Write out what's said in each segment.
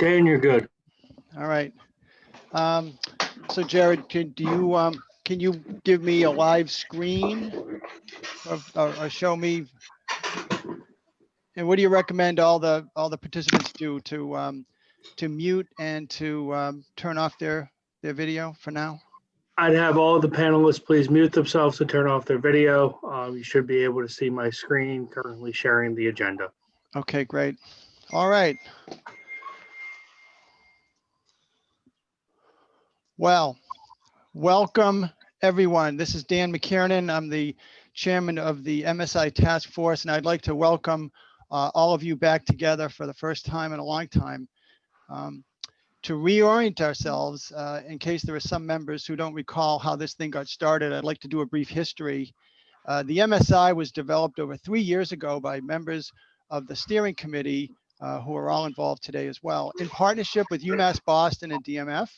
Dan, you're good. All right. So Jared, can you give me a live screen or show me? And what do you recommend all the participants do to mute and to turn off their video for now? I'd have all the panelists please mute themselves to turn off their video. You should be able to see my screen currently sharing the agenda. Okay, great. All right. Well, welcome everyone. This is Dan McKiernan. I'm the chairman of the MSI task force, and I'd like to welcome all of you back together for the first time in a long time. To reorient ourselves, in case there are some members who don't recall how this thing got started, I'd like to do a brief history. The MSI was developed over 3 years ago by members of the steering committee who are all involved today as well, in partnership with UMass Boston and DMF.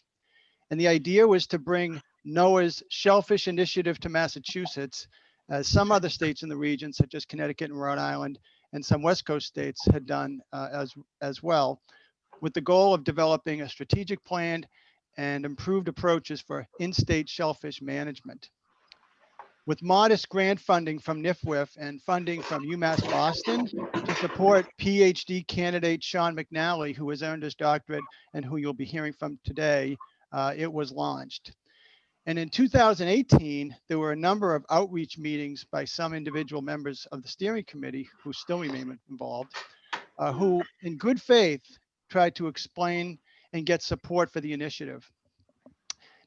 And the idea was to bring NOAA's Shellfish initiative to Massachusetts, as some other states in the region, such as Connecticut and Rhode Island, and some West Coast states had done as well, with the goal of developing a strategic plan and improved approaches for in-state shellfish management. With modest grant funding from NIFWIF and funding from UMass Boston to support PhD candidate Sean McNally, who has earned his doctorate and who you'll be hearing from today, it was launched. And in 2018, there were a number of outreach meetings by some individual members of the steering committee who still remain involved, who in good faith tried to explain and get support for the initiative.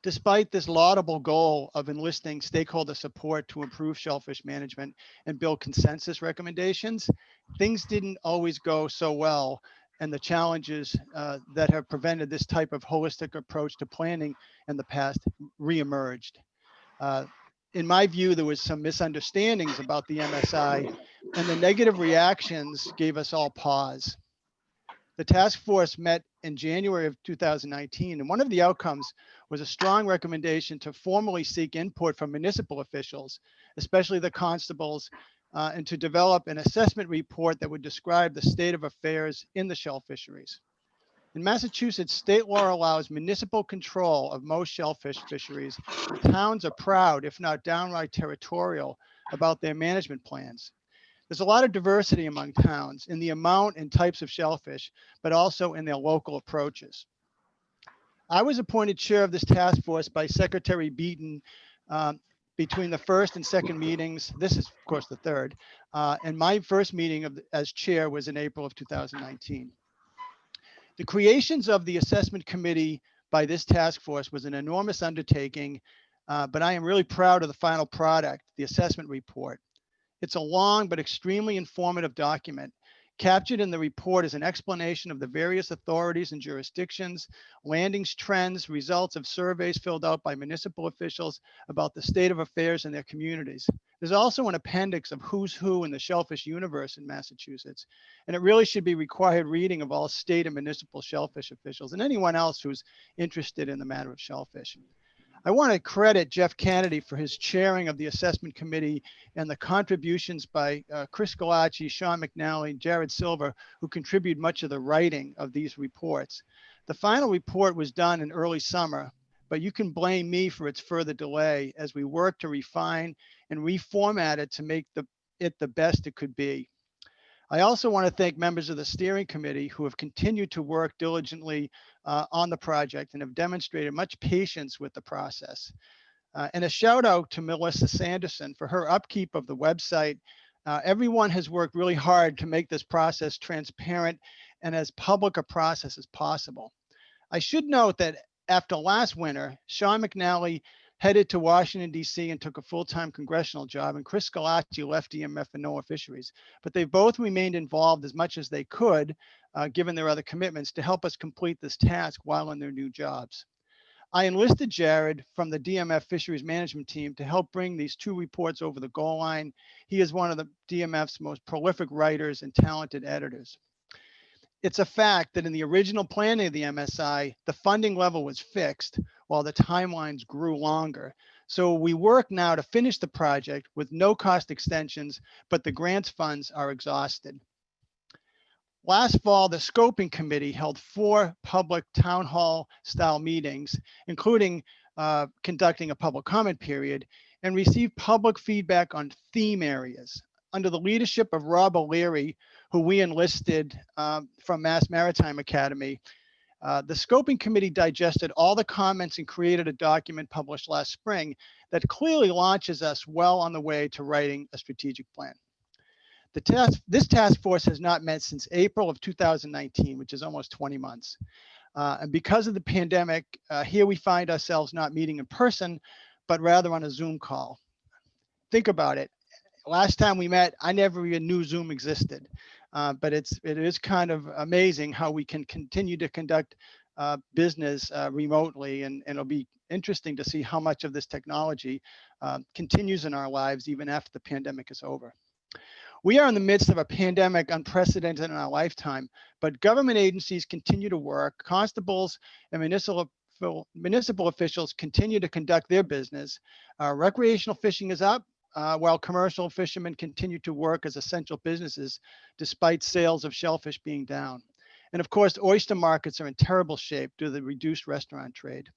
Despite this laudable goal of enlisting stakeholder support to improve shellfish management and build consensus recommendations, things didn't always go so well, and the challenges that have prevented this type of holistic approach to planning in the past reemerged. In my view, there was some misunderstandings about the MSI, and the negative reactions gave us all pause. The task force met in January of 2019, and one of the outcomes was a strong recommendation to formally seek input from municipal officials, especially the constables, and to develop an assessment report that would describe the state of affairs in the shell fisheries. In Massachusetts, state law allows municipal control of most shellfish fisheries, and towns are proud, if not downright territorial, about their management plans. There's a lot of diversity among towns in the amount and types of shellfish, but also in their local approaches. I was appointed chair of this task force by Secretary Beaton between the first and second meetings. This is, of course, the third. And my first meeting as chair was in April of 2019. The creations of the assessment committee by this task force was an enormous undertaking, but I am really proud of the final product, the assessment report. It's a long but extremely informative document. Captured in the report is an explanation of the various authorities and jurisdictions, landings trends, results of surveys filled out by municipal officials about the state of affairs in their communities. There's also an appendix of who's who in the shellfish universe in Massachusetts, and it really should be required reading of all state and municipal shellfish officials and anyone else who's interested in the matter of shellfish. I want to credit Jeff Kennedy for his chairing of the assessment committee and the contributions by Chris Galacci, Sean McNally, Jared Silver, who contribute much of the writing of these reports. The final report was done in early summer, but you can blame me for its further delay as we work to refine and reformat it to make it the best it could be. I also want to thank members of the steering committee who have continued to work diligently on the project and have demonstrated much patience with the process. And a shout out to Melissa Sanderson for her upkeep of the website. Everyone has worked really hard to make this process transparent and as public a process as possible. I should note that after last winter, Sean McNally headed to Washington, D.C. and took a full-time congressional job, and Chris Galacci left DMF and NOAA Fisheries. But they both remained involved as much as they could, given their other commitments, to help us complete this task while in their new jobs. I enlisted Jared from the DMF Fisheries Management Team to help bring these two reports over the goal line. He is one of the DMF's most prolific writers and talented editors. It's a fact that in the original planning of the MSI, the funding level was fixed while the timelines grew longer. So we work now to finish the project with no cost extensions, but the grants funds are exhausted. Last fall, the scoping committee held 4 public town hall style meetings, including conducting a public comment period, and received public feedback on theme areas. Under the leadership of Rob O'Leary, who we enlisted from Mass Maritime Academy, the scoping committee digested all the comments and created a document published last spring that clearly launches us well on the way to writing a strategic plan. This task force has not met since April of 2019, which is almost 20 months. And because of the pandemic, here we find ourselves not meeting in person, but rather on a Zoom call. Think about it. Last time we met, I never even knew Zoom existed. But it is kind of amazing how we can continue to conduct business remotely, and it'll be interesting to see how much of this technology continues in our lives even after the pandemic is over. We are in the midst of a pandemic unprecedented in our lifetime, but government agencies continue to work. Constables and municipal officials continue to conduct their business. Recreational fishing is up, while commercial fishermen continue to work as essential businesses despite sales of shellfish being down. And of course, oyster markets are in terrible shape due to the reduced restaurant trade.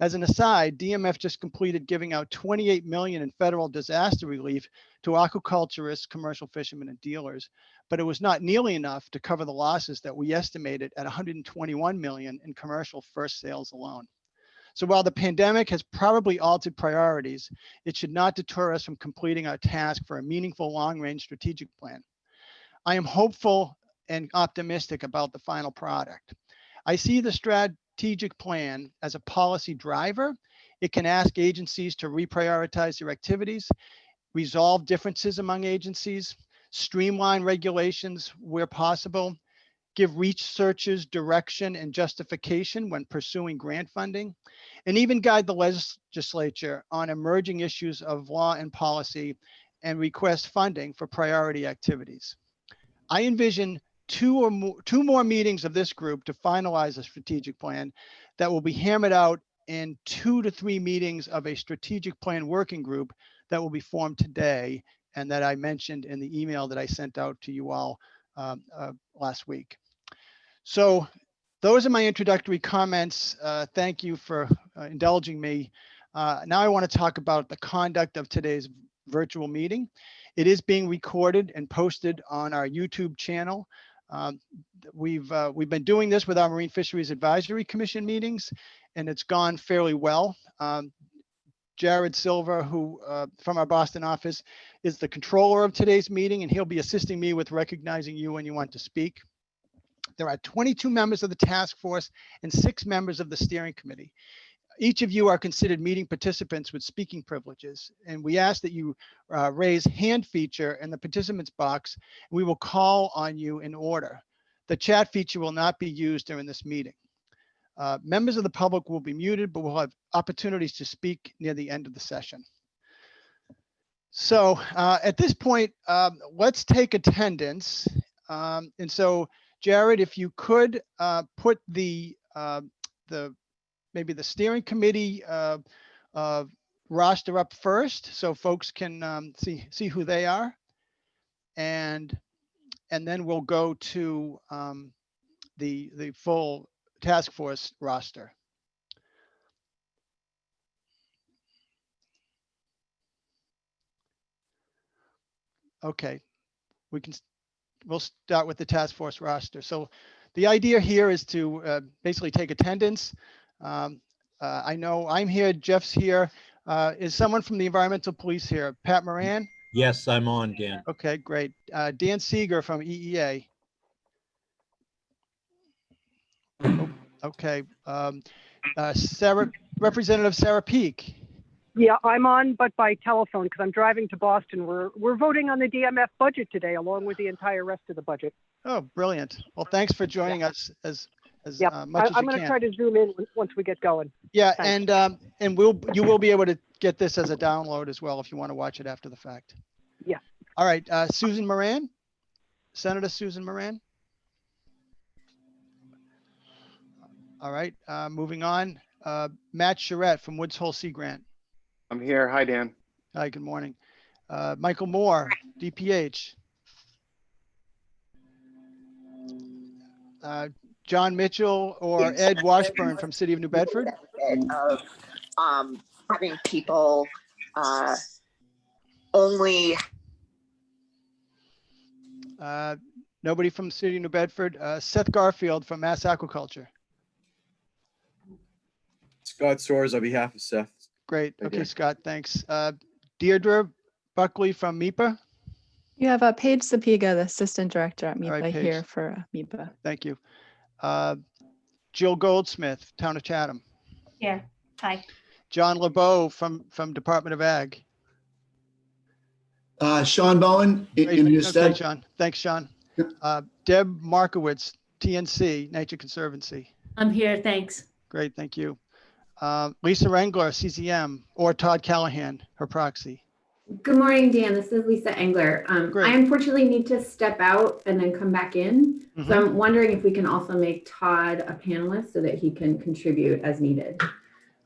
As an aside, DMF just completed giving out $28 million in federal disaster relief to aquaculturists, commercial fishermen, and dealers, but it was not nearly enough to cover the losses that we estimated at $121 million in commercial first sales alone. So while the pandemic has probably altered priorities, it should not deter us from completing our task for a meaningful long-range strategic plan. I am hopeful and optimistic about the final product. I see the strategic plan as a policy driver. It can ask agencies to reprioritize their activities, resolve differences among agencies, streamline regulations where possible, give researchers direction and justification when pursuing grant funding, and even guide the legislature on emerging issues of law and policy and request funding for priority activities. I envision two more meetings of this group to finalize a strategic plan that will be hammered out in 2 to 3 meetings of a strategic plan working group that will be formed today and that I mentioned in the email that I sent out to you all last week. So those are my introductory comments. Thank you for indulging me. Now I want to talk about the conduct of today's virtual meeting. It is being recorded and posted on our YouTube channel. We've been doing this with our Marine Fisheries Advisory Commission meetings, and it's gone fairly well. Jared Silver, who from our Boston office, is the controller of today's meeting, and he'll be assisting me with recognizing you when you want to speak. There are 22 members of the task force and 6 members of the steering committee. Each of you are considered meeting participants with speaking privileges, and we ask that you raise hand feature in the participants box. We will call on you in order. The chat feature will not be used during this meeting. Members of the public will be muted, but will have opportunities to speak near the end of the session. So at this point, let's take attendance. And so, Jared, if you could put maybe the steering committee roster up first, so folks can see who they are, and then we'll go to the full task force roster. Okay, we'll start with the task force roster. So the idea here is to basically take attendance. I know I'm here, Jeff's here. Is someone from the environmental police here? Pat Moran? Yes, I'm on, Dan. Okay, great. Dan Seeger from EEA. Oh, okay. Representative Sarah Peak. Yeah, I'm on, but by telephone because I'm driving to Boston. We're voting on the DMF budget today, along with the entire rest of the budget. Oh, brilliant. Well, thanks for joining us as much as you can. I'm going to try to zoom in once we get going. Yeah, Thanks. and you will be able to get this as a download as well if you want to watch it after the fact. Yeah. All right, Susan Moran, Senator Susan Moran. All right, moving on. Matt Charette from Woods Hole Sea Grant. I'm here. Hi, Dan. Hi, good morning. Michael Moore, DPH. John Mitchell or Ed Washburn from City of New Bedford? Of having people only. Nobody from City of New Bedford. Seth Garfield from Mass Aquaculture. Scott Soares on behalf of Seth. Great. Right Okay, there. Scott, thanks. Deirdre Buckley from MIPA. You have Paige Sapiga, the Assistant Director at All right, MIPA Paige. here for MIPA. Thank you. Jill Goldsmith, Town of Chatham. Here. Hi. John LeBeau from Department of Ag. Sean Bowen in his Okay, stead. Sean. Thanks, Sean. Yep. Deb Markowitz, TNC, Nature Conservancy. I'm here. Thanks. Great, thank you. Lisa Engler, CCM, or Todd Callahan, her proxy. Good morning, Dan. This is Lisa Engler. Great. I unfortunately need to step out and then come back in. Mhm. So I'm wondering if we can also make Todd a panelist so that he can contribute as needed.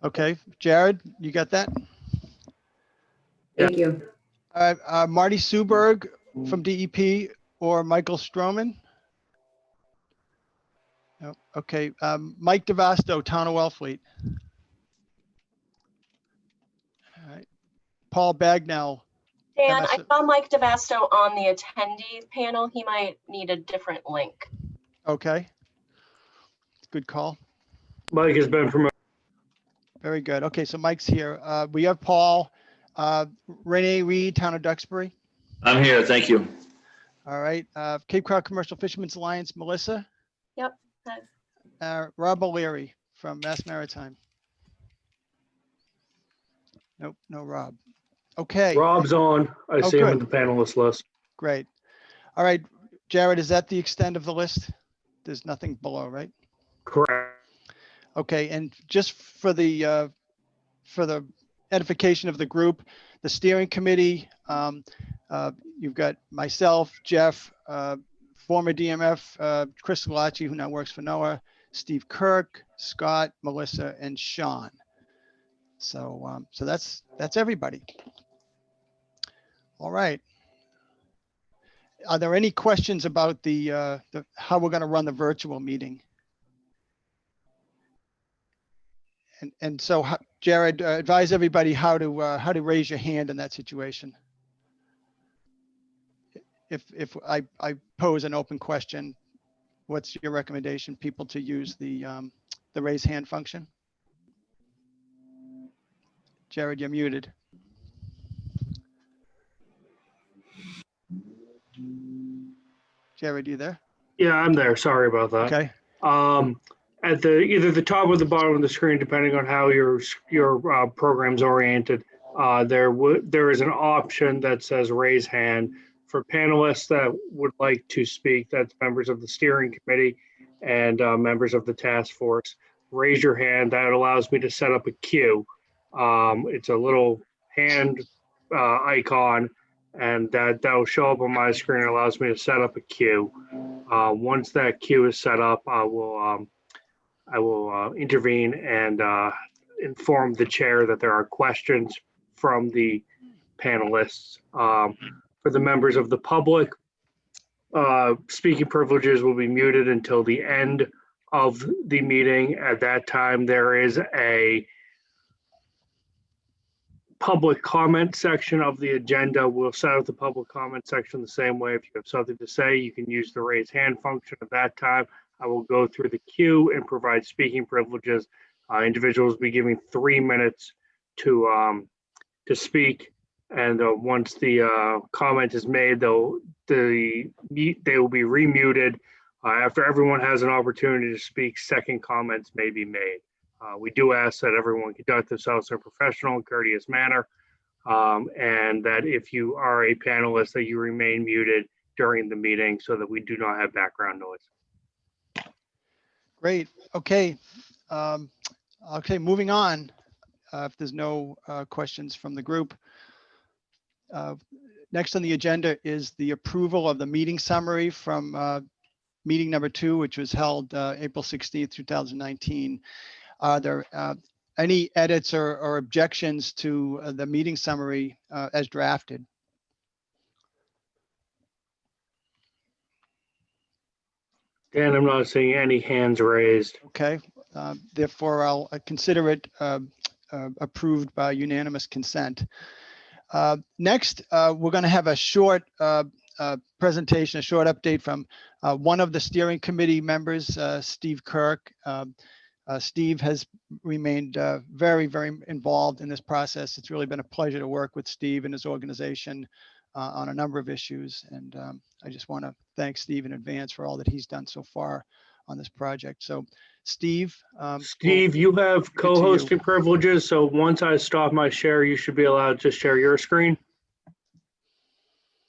Okay, Jared, you got that? Thank you. Marty Suberg from DEP or Michael Stroman? No. Okay, Mike DeVasto, Town of Wellfleet. All right. Paul Bagnell. Dan, I MS saw Mike DeVasto on the attendee panel. He might need a different link. Okay. Good call. Mike has been promoted. Very good. Okay, so Mike's here. We have Paul, Renee Reed, Town of Duxbury. I'm here, thank you. All right. Cape Cod Commercial Fishermen's Alliance, Melissa. Yep. Rob O'Leary from Mass Maritime. Nope, no Rob. Okay, Rob's on. I see him in good. the panelist list. Great. All right, Jared, is that the extent of the list? There's nothing below, right? Correct. Okay, and just for the edification of the group, the steering committee, you've got myself, Jeff, former DMF, Chris Galacci, who now works for NOAA, Steve Kirk, Scott, Melissa, and Sean. So, so that's everybody. All right. Are there any questions about the how we're going to run the virtual meeting? And so, Jared, advise everybody how to raise your hand in that situation. If I pose an open question, what's your recommendation? People to use the raise hand function? Jared, you're muted. Jared, you there? Yeah, I'm there. Sorry about that. Okay. At the either the top or the bottom of the screen, depending on how your program's oriented, there is an option that says raise hand for panelists that would like to speak. That's members of the steering committee and members of the task force. Raise your hand. That allows me to set up a queue. It's a little hand icon, and that will show up on my screen. It allows me to set up a queue. Once that queue is set up, I will intervene and inform the chair that there are questions from the panelists. For the members of the public, speaking privileges will be muted until the end of the meeting. At that time, there is a public comment section of the agenda. We'll set up the public comment section the same way. If you have something to say, you can use the raise hand function at that time. I will go through the queue and provide speaking privileges. Individuals will be given 3 minutes to speak, and once the comment is made, they will be remuted. After everyone has an opportunity to speak, second comments may be made. We do ask that everyone conduct themselves in a professional and courteous manner, and that if you are a panelist, that you remain muted during the meeting so that we do not have background noise. Great. Okay. Okay, moving on. If there's no questions from the group. Next on the agenda is the approval of the meeting summary from meeting number 2, which was held April 16th, 2019. Are there any edits or objections to the meeting summary as drafted? Dan, I'm not seeing any hands raised. Okay, therefore I'll consider it approved by unanimous consent. Next, we're going to have a short presentation, a short update from one of the steering committee members, Steve Kirk. Steve has remained very, very involved in this process. It's really been a pleasure to work with Steve and his organization on a number of issues. And I just want to thank Steve in advance for all that he's done so far on this project. So Steve. Steve, you have to you. co-hosting privileges, so once I stop my share, you should be allowed to share your screen.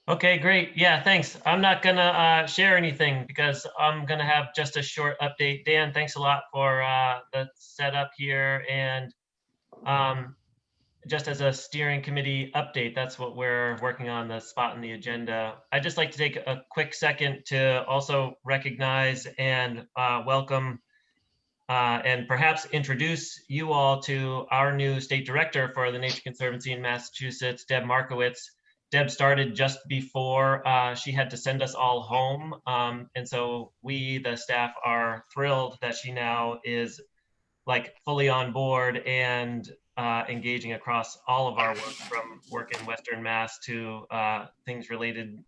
Okay, great. Yeah, thanks. I'm not gonna share anything because I'm gonna have just a short update. Dan, thanks a lot for the setup here, and just as a steering committee update, that's what we're working on, the spot in the agenda. I'd just like to take a quick second to also recognize and welcome and perhaps introduce you all to our new state director for the Nature Conservancy in Massachusetts, Deb Markowitz. Deb started just before she had to send us all home. And so we, the staff, are thrilled that she now is like fully on board and engaging across all of our work, from work in Western Mass to things related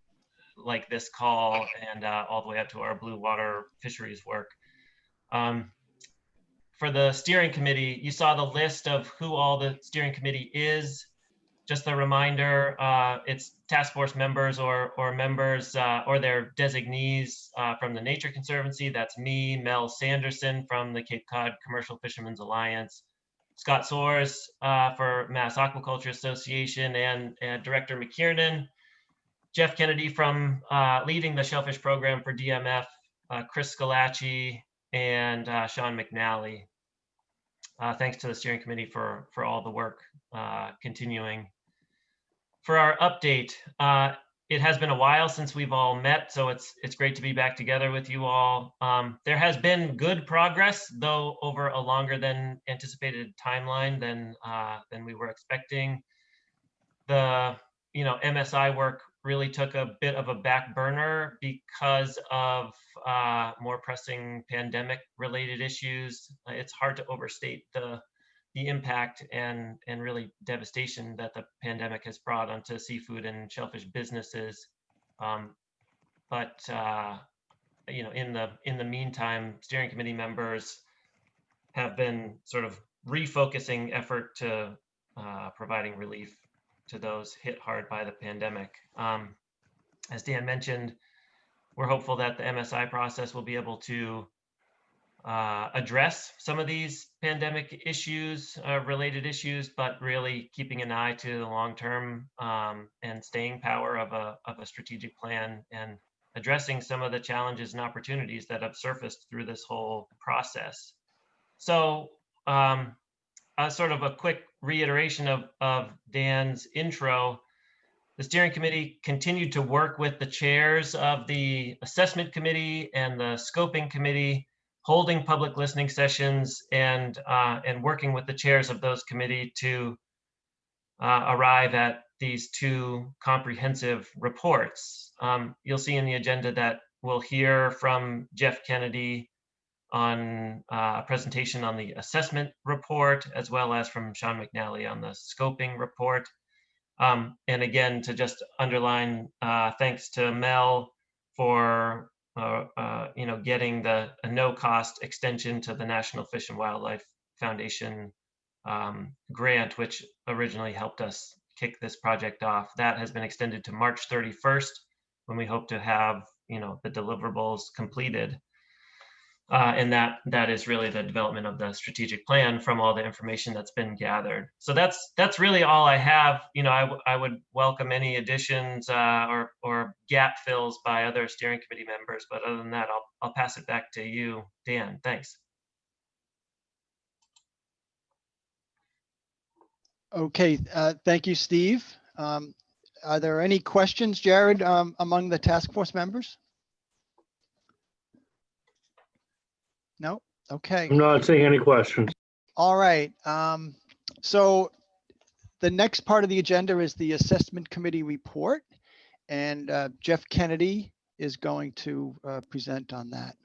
like this call, and all the way up to our blue water fisheries work. For the steering committee, you saw the list of who all the steering committee is. Just a reminder, it's task force members or members or their designees from the Nature Conservancy. That's me, Mel Sanderson from the Cape Cod Commercial Fishermen's Alliance, Scott Soares for Mass Aquaculture Association, and Director McKiernan, Jeff Kennedy from leading the Shellfish program for DMF, Chris Scalacci, and Sean McNally. Thanks to the steering committee for all the work continuing. For our update, it has been a while since we've all met, so it's great to be back together with you all. There has been good progress, though over a longer than anticipated timeline than we were expecting. The MSI work really took a bit of a back burner because of more pressing pandemic related issues. It's hard to overstate the impact and really devastation that the pandemic has brought onto seafood and shellfish businesses. But in the meantime, steering committee members have been sort of refocusing effort to providing relief to those hit hard by the pandemic. As Dan mentioned, we're hopeful that the MSI process will be able to address some of these pandemic issues, related issues, but really keeping an eye to the long-term and staying power of a strategic plan, and addressing some of the challenges and opportunities that have surfaced through this whole process. So sort of a quick reiteration of Dan's intro. The steering committee continued to work with the chairs of the assessment committee and the scoping committee, holding public listening sessions and working with the chairs of those committee to arrive at these two comprehensive reports. You'll see in the agenda that we'll hear from Jeff Kennedy on a presentation on the assessment report, as well as from Sean McNally on the scoping report. And again, to just underline, thanks to Mel for getting a no-cost extension to the National Fish and Wildlife Foundation grant, which originally helped us kick this project off. That has been extended to March 31st, when we hope to have the deliverables completed. And that is really the development of the strategic plan from all the information that's been gathered. So that's really all I have. I would welcome any additions or gap fills by other steering committee members. But other than that, I'll pass it back to you, Dan. Thanks. Okay, thank you, Steve. Are there any questions, Jared, among the task force members? No? Okay. I'm not seeing any questions. All right. So the next part of the agenda is the assessment committee report, and Jeff Kennedy is going to present on that.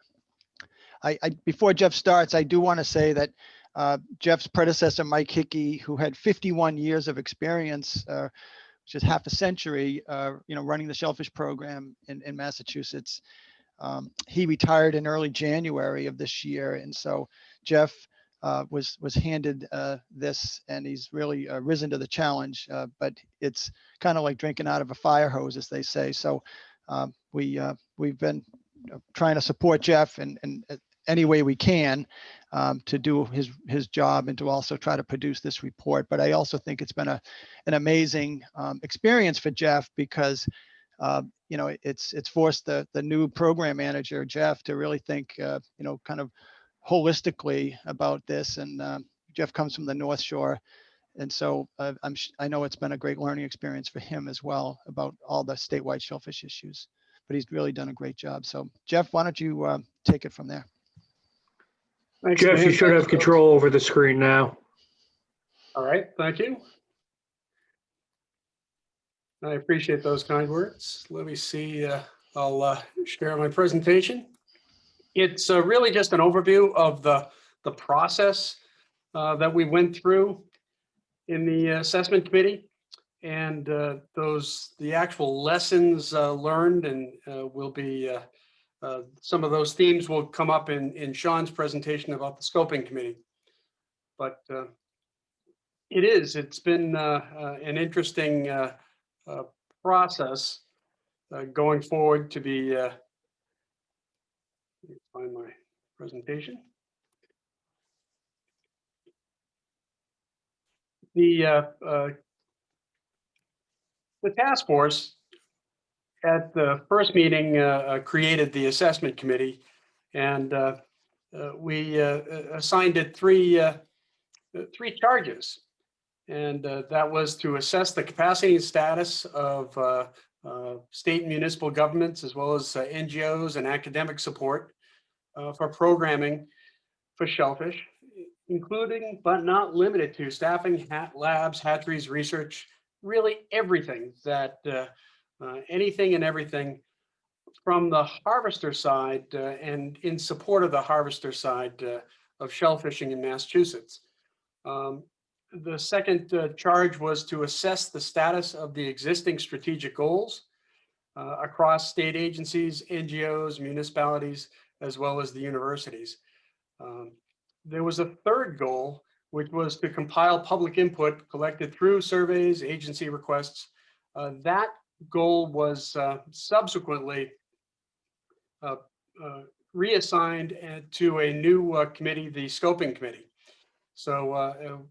Before Jeff starts, I do want to say that Jeff's predecessor, Mike Hickey, who had 51 years of experience, which is half a century, running the Shellfish program in Massachusetts. He retired in early January of this year. And so Jeff was handed this, and he's really risen to the challenge, but it's kind of like drinking out of a fire hose, as they say. So we've been trying to support Jeff in any way we can to do his job and to also try to produce this report. But I also think it's been an amazing experience for Jeff, because it's forced the new program manager, Jeff, to really think kind of holistically about this. And Jeff comes from the North Shore, and so I know it's been a great learning experience for him as well about all the statewide shellfish issues. But he's really done a great job. So Jeff, why don't you take it from there? Thanks, Jeff, Dan. you should have control over the screen now. All right, thank you. I appreciate those kind words. Let me see, I'll share my presentation. It's really just an overview of the process that we went through in the assessment committee, and the actual lessons learned, and will be some of those themes will come up in Sean's presentation about the scoping committee. But it's been an interesting process going forward to be, let me find my presentation. The task force at the first meeting created the assessment committee, and we assigned it three charges. And that was to assess the capacity and status of state and municipal governments, as well as NGOs and academic support for programming for shellfish, including but not limited to staffing, labs, hatcheries, research, really everything that anything and everything from the harvester side and in support of the harvester side of shellfishing in Massachusetts. The second charge was to assess the status of the existing strategic goals across state agencies, NGOs, municipalities, as well as the universities. There was a third goal, which was to compile public input collected through surveys, agency requests. That goal was subsequently reassigned to a new committee, the scoping committee. So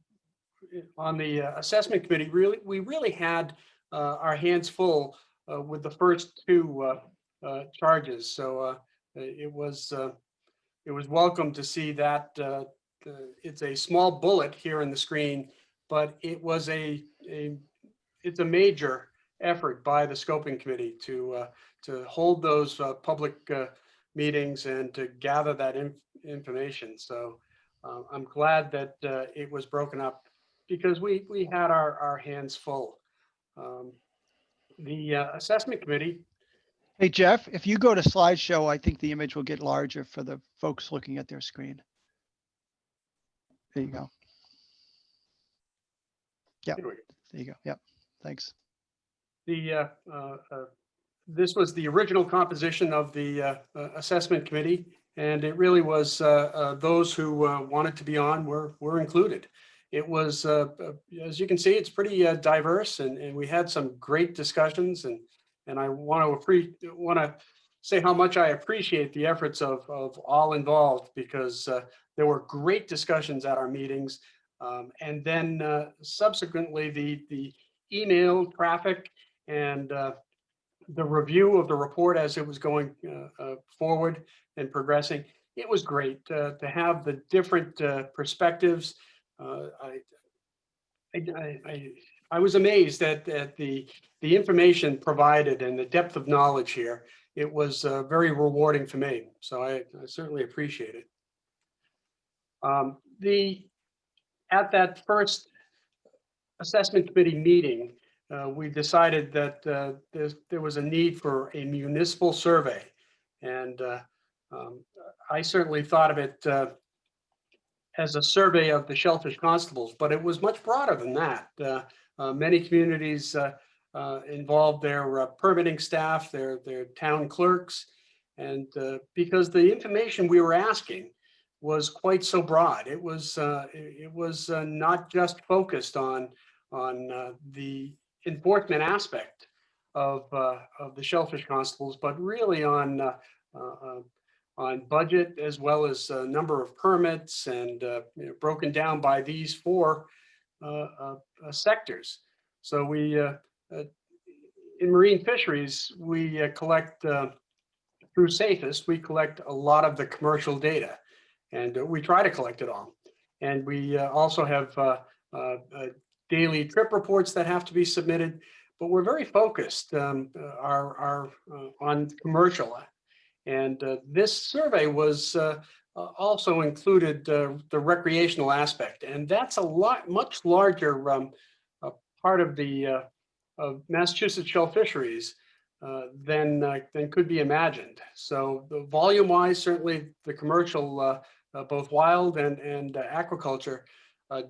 on the assessment committee, we really had our hands full with the first two charges. So it was welcome to see that it's a small bullet here in the screen, but it was it's a major effort by the scoping committee to hold those public meetings and to gather that information. So I'm glad that it was broken up, because we had our hands full. The assessment committee. Hey, Jeff, if you go to slideshow, I think the image will get larger for the folks looking at their screen. There you go. Yeah, there you go. Yep, thanks. This was the original composition of the assessment committee, and it really was those who wanted to be on were included. It was, as you can see, it's pretty diverse, and we had some great discussions, and I want to say how much I appreciate the efforts of all involved, because there were great discussions at our meetings, and then subsequently the email traffic and the review of the report as it was going forward and progressing. It was great to have the different perspectives. I was amazed at the information provided and the depth of knowledge here. It was very rewarding for me, so I certainly appreciate it. At that first assessment committee meeting, we decided that there was a need for a municipal survey, and I certainly thought of it as a survey of the Shellfish constables, but it was much broader than that. Many communities involved their permitting staff, their town clerks, and because the information we were asking was quite so broad. It was not just focused on the enforcement aspect of the Shellfish constables, but really on budget as well as number of permits, and broken down by these four sectors. So we in marine fisheries, we collect through Safest, we collect a lot of the commercial data, and we try to collect it all. And we also have daily trip reports that have to be submitted, but we're very focused on commercial. And this survey was also included the recreational aspect, and that's much larger part of the of Massachusetts shell fisheries than could be imagined. So the volume-wise, certainly the commercial, both wild and aquaculture,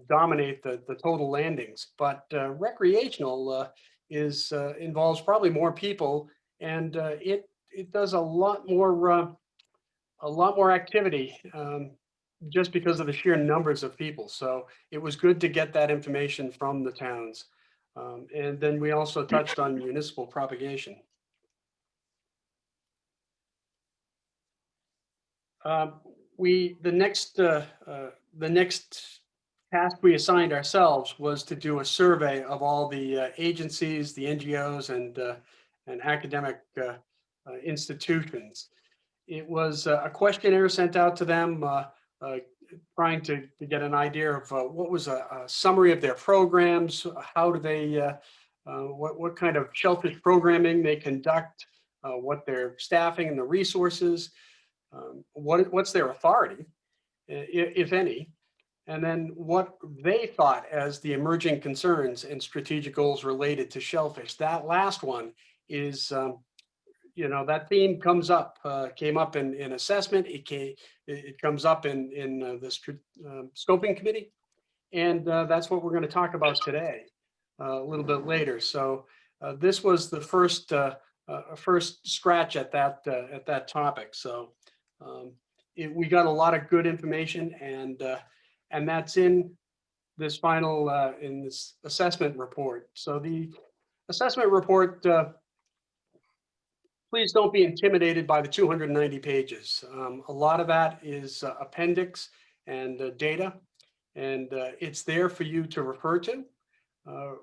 dominate the total landings. But recreational involves probably more people, and it does a lot more activity just because of the sheer numbers of people. So it was good to get that information from the towns. And then we also touched on municipal propagation. The next task we assigned ourselves was to do a survey of all the agencies, the NGOs, and academic institutions. It was a questionnaire sent out to them, trying to get an idea of what was a summary of their programs, how do they, what kind of shellfish programming they conduct, what their staffing and the resources, what's their authority, if any, and then what they thought as the emerging concerns and strategic goals related to shellfish. That last one is, that theme comes up, came up in assessment. It comes up in the scoping committee, and that's what we're going to talk about today, a little bit later. So this was the first scratch at that topic. So we got a lot of good information, and that's in this final in this assessment report. So the assessment report. Please don't be intimidated by the 290 pages. A lot of that is appendix and data, and it's there for you to refer to.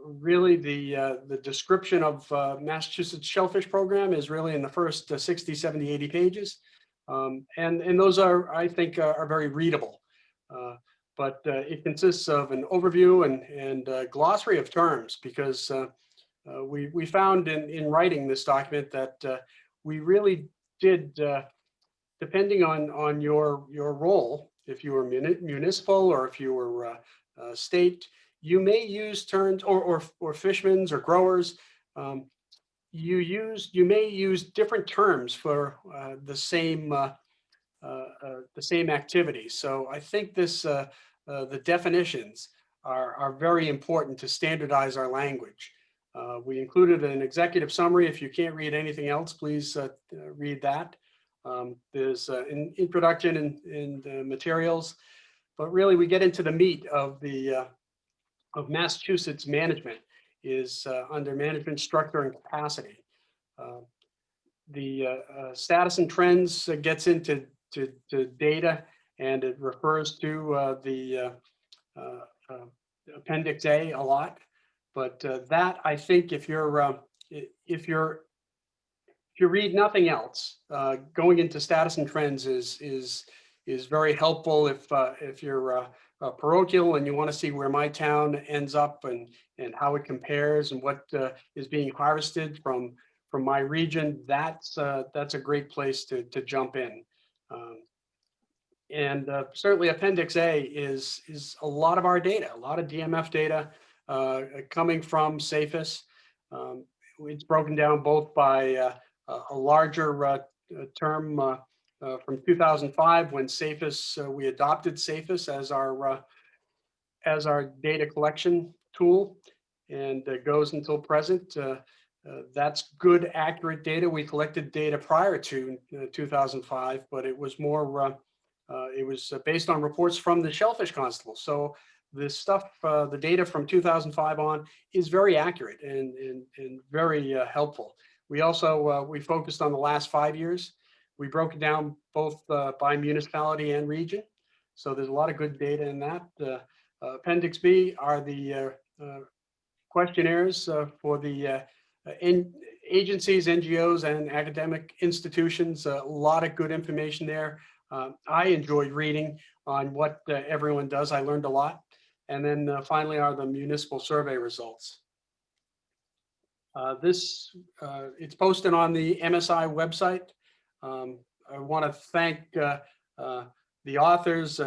Really, the description of Massachusetts Shellfish Program is really in the first 60, 70, 80 pages. And those are, I think, are very readable. But it consists of an overview and a glossary of terms, because we found in writing this document that we really did, depending on your role, if you were municipal or if you were state, you may use terms, or fishermen's or growers. You may use different terms for the same activity. So I think the definitions are very important to standardize our language. We included an executive summary. If you can't read anything else, please read that. There's an introduction and materials, but really we get into the meat of of Massachusetts management is under management structure and capacity. The status and trends gets into data, and it refers to the Appendix A a lot. But that, I think, if you read nothing else, going into status and trends is very helpful if you're parochial and you want to see where my town ends up and how it compares and what is being harvested from my region. That's a great place to jump in. And certainly Appendix A is a lot of our data, a lot of DMF data coming from Safest. It's broken down both by a larger term from 2005 when we adopted SAFIS as our data collection tool, and goes until present. That's good, accurate data. We collected data prior to 2005, but it was more, it was based on reports from the Shellfish Constable. So the stuff, the data from 2005 on is very accurate and very helpful. We also, we focused on the last 5 years. We broke it down both by municipality and region. So there's a lot of good data in that. Appendix B are the questionnaires for the agencies, NGOs, and academic institutions. A lot of good information there. I enjoyed reading on what everyone does. I learned a lot. And then finally are the municipal survey results. It's posted on the MSI website. I want to thank the authors,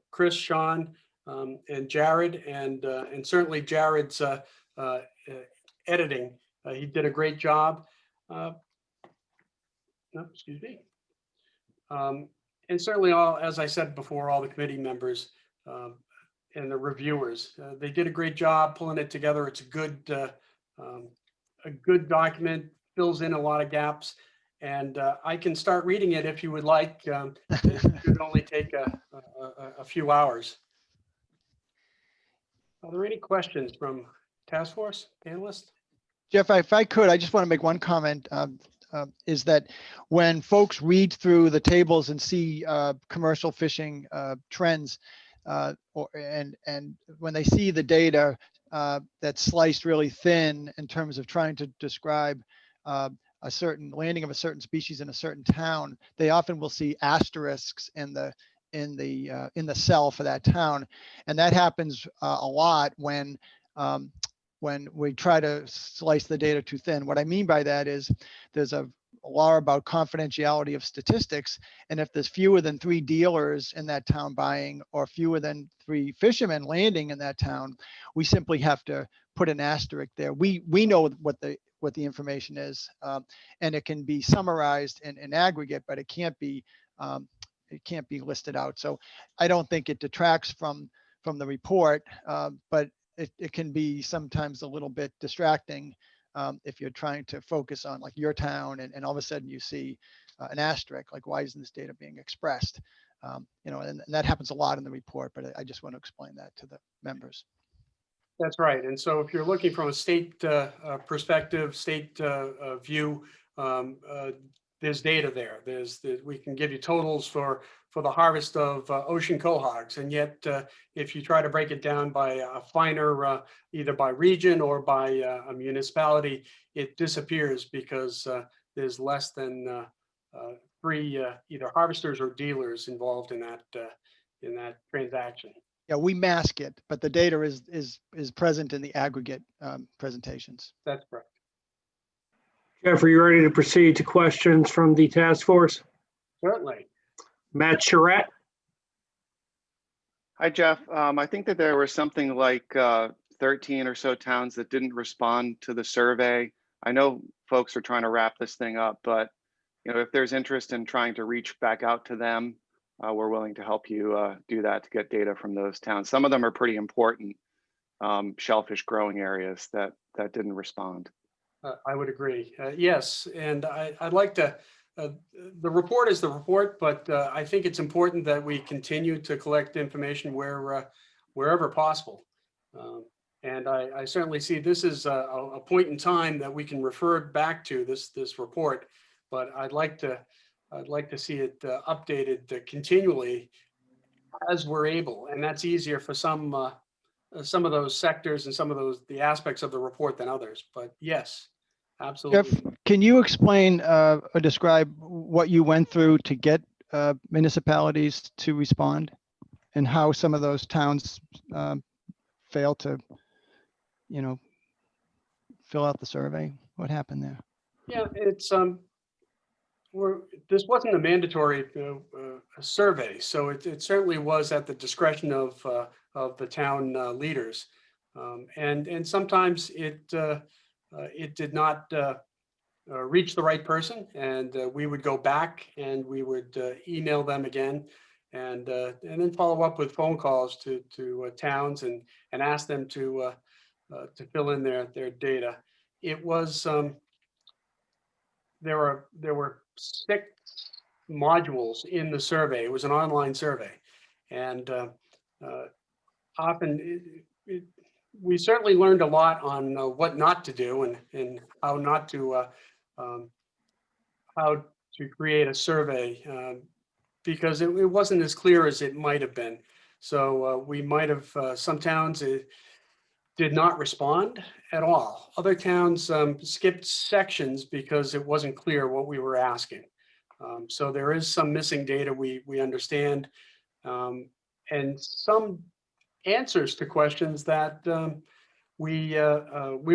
Chris, Sean, and Jared, and certainly Jared's editing. He did a great job. No, excuse me. And certainly all, as I said before, all the committee members and the reviewers, they did a great job pulling it together. It's a good document, fills in a lot of gaps, and I can start reading it if you would like. It should only take a few hours. Are there any questions from task force panelists? Jeff, if I could, I just want to make one comment, is that when folks read through the tables and see commercial fishing trends, and when they see the data that's sliced really thin in terms of trying to describe a certain landing of a certain species in a certain town, they often will see asterisks in the cell for that town, and that happens a lot when we try to slice the data too thin. What I mean by that is there's a law about confidentiality of statistics, and if there's fewer than 3 dealers in that town buying or fewer than 3 fishermen landing in that town, we simply have to put an asterisk there. We know what the information is, and it can be summarized in aggregate, but it can't be listed out. So I don't think it detracts from the report, but it can be sometimes a little bit distracting if you're trying to focus on like your town and all of a sudden you see an asterisk, like why isn't this data being expressed? And that happens a lot in the report, but I just want to explain that to the members. That's right. And so if you're looking from a state perspective, state view, there's data there. We can give you totals for the harvest of ocean quahogs, and yet if you try to break it down by a finer, either by region or by a municipality, it disappears because there's less than 3 either harvesters or dealers involved in that transaction. Yeah, we mask it, but the data is present in the aggregate presentations. That's correct. Jeff, are you ready to proceed to questions from the task force? Certainly. Matt Charette. Hi, Jeff. I think that there were something like 13 or so towns that didn't respond to the survey. I know folks are trying to wrap this thing up, but if there's interest in trying to reach back out to them, we're willing to help you do that to get data from those towns. Some of them are pretty important shellfish growing areas that didn't respond. I would agree. Yes, and I'd like to, the report is the report, but I think it's important that we continue to collect information wherever possible. And I certainly see this is a point in time that we can refer back to this report, but I'd like to see it updated continually as we're able, and that's easier for some of those sectors and some of the aspects of the report than others. But yes, absolutely. Jeff, can you explain or describe what you went through to get municipalities to respond, and how some of those towns failed to, fill out the survey? What happened there? Yeah, it's this wasn't a mandatory survey, so it certainly was at the discretion of the town leaders, and sometimes it did not reach the right person, and we would go back and we would email them again, and then follow up with phone calls to towns and ask them to fill in their data. It was there were 6 modules in the survey. It was an online survey, and often we certainly learned a lot on what not to do and how not to how to create a survey, because it wasn't as clear as it might have been. So we might have, some towns did not respond at all. Other towns skipped sections because it wasn't clear what we were asking. So there is some missing data we understand, and some answers to questions that we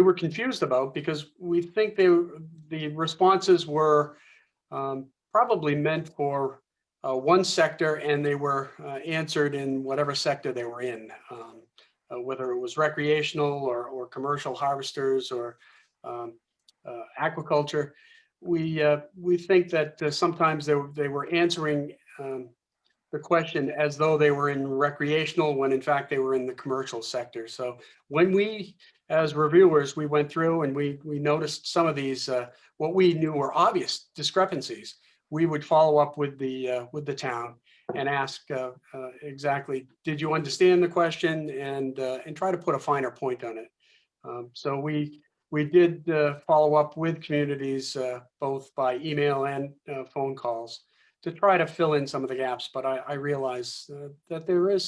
were confused about, because we think the responses were probably meant for one sector, and they were answered in whatever sector they were in, whether it was recreational or commercial harvesters or aquaculture. We think that sometimes they were answering the question as though they were in recreational, when in fact they were in the commercial sector. So when we, as reviewers, we went through and we noticed some of these what we knew were obvious discrepancies, we would follow up with the town and ask exactly, did you understand the question, and try to put a finer point on it. So we did follow up with communities both by email and phone calls to try to fill in some of the gaps. But I realize that there's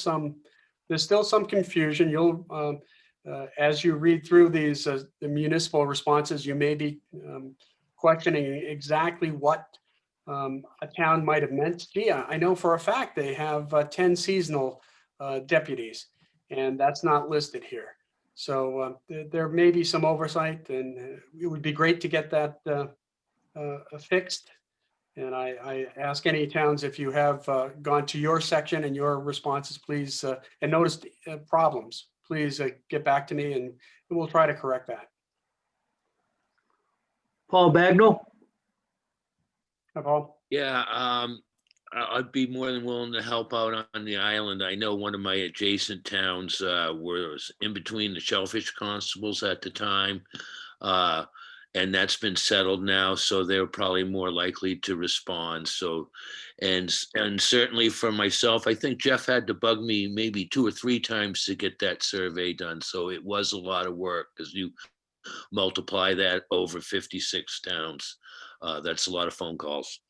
still some confusion. You'll, as you read through these the municipal responses, you may be questioning exactly what a town might have meant. Gee, I know for a fact they have 10 seasonal deputies, and that's not listed here. So there may be some oversight, and it would be great to get that fixed. And I ask any towns, if you have gone to your section and your responses, please, and noticed problems, please get back to me, and we'll try to correct that. Paul Bagnall? Hi, Paul. Yeah, I'd be more than willing to help out on the island. I know one of my adjacent towns was in between the Shellfish constables at the time, and that's been settled now, so they're probably more likely to respond. So, and certainly for myself, I think Jeff had to bug me maybe 2 or 3 times to get that survey done. So it was a lot of work, because you multiply that over 56 towns. That's a lot of phone calls.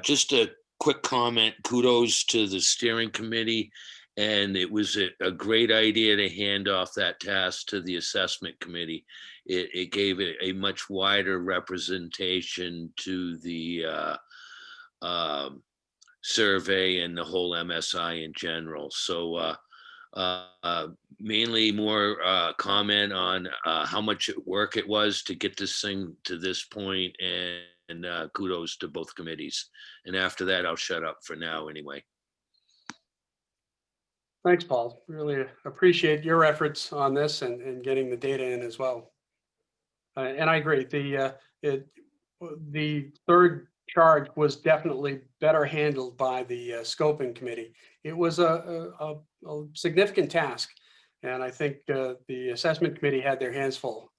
Just a quick comment, kudos to the steering committee. And it was a great idea to hand off that task to the assessment committee. It gave it a much wider representation to the survey and the whole MSI in general. So mainly more comment on how much work it was to get this thing to this point, and kudos to both committees. And after that, I'll shut up for now anyway. Thanks, Paul. Really appreciate your efforts on this and getting the data in as well. And I agree. The third charge was definitely better handled by the scoping committee. It was a significant task, and I think the assessment committee had their hands full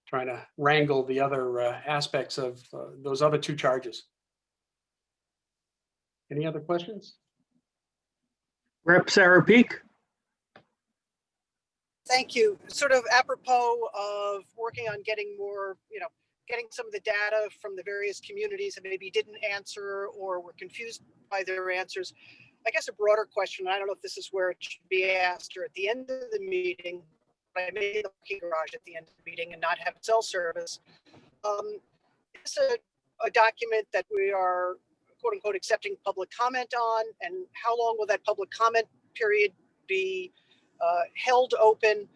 trying to wrangle the other aspects of those other 2 charges. Any other questions? Rep. Sarah Peak? Thank you. Sort of apropos of working on getting more, getting some of the data from the various communities that maybe didn't answer or were confused by their answers. I guess a broader question, I don't know if this is where it should be asked or at the end of the meeting, but I made the parking garage at the end of the meeting and not have cell service. It's a document that we are, quote unquote, accepting public comment on, and how long will that public comment period be held open?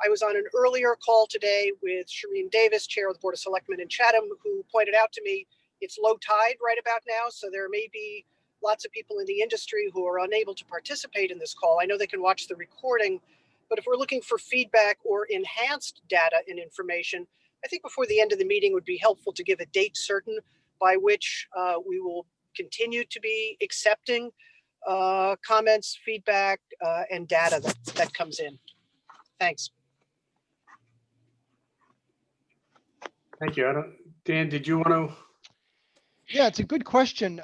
I was on an earlier call today with Shireen Davis, Chair of the Board of Selectmen in Chatham, who pointed out to me it's low tide right about now, so there may be lots of people in the industry who are unable to participate in this call. I know they can watch the recording, but if we're looking for feedback or enhanced data and information, I think before the end of the meeting would be helpful to give a date certain by which we will continue to be accepting comments, feedback, and data that comes in. Thanks. Thank you. Dan, did you want to? Yeah, it's a good question.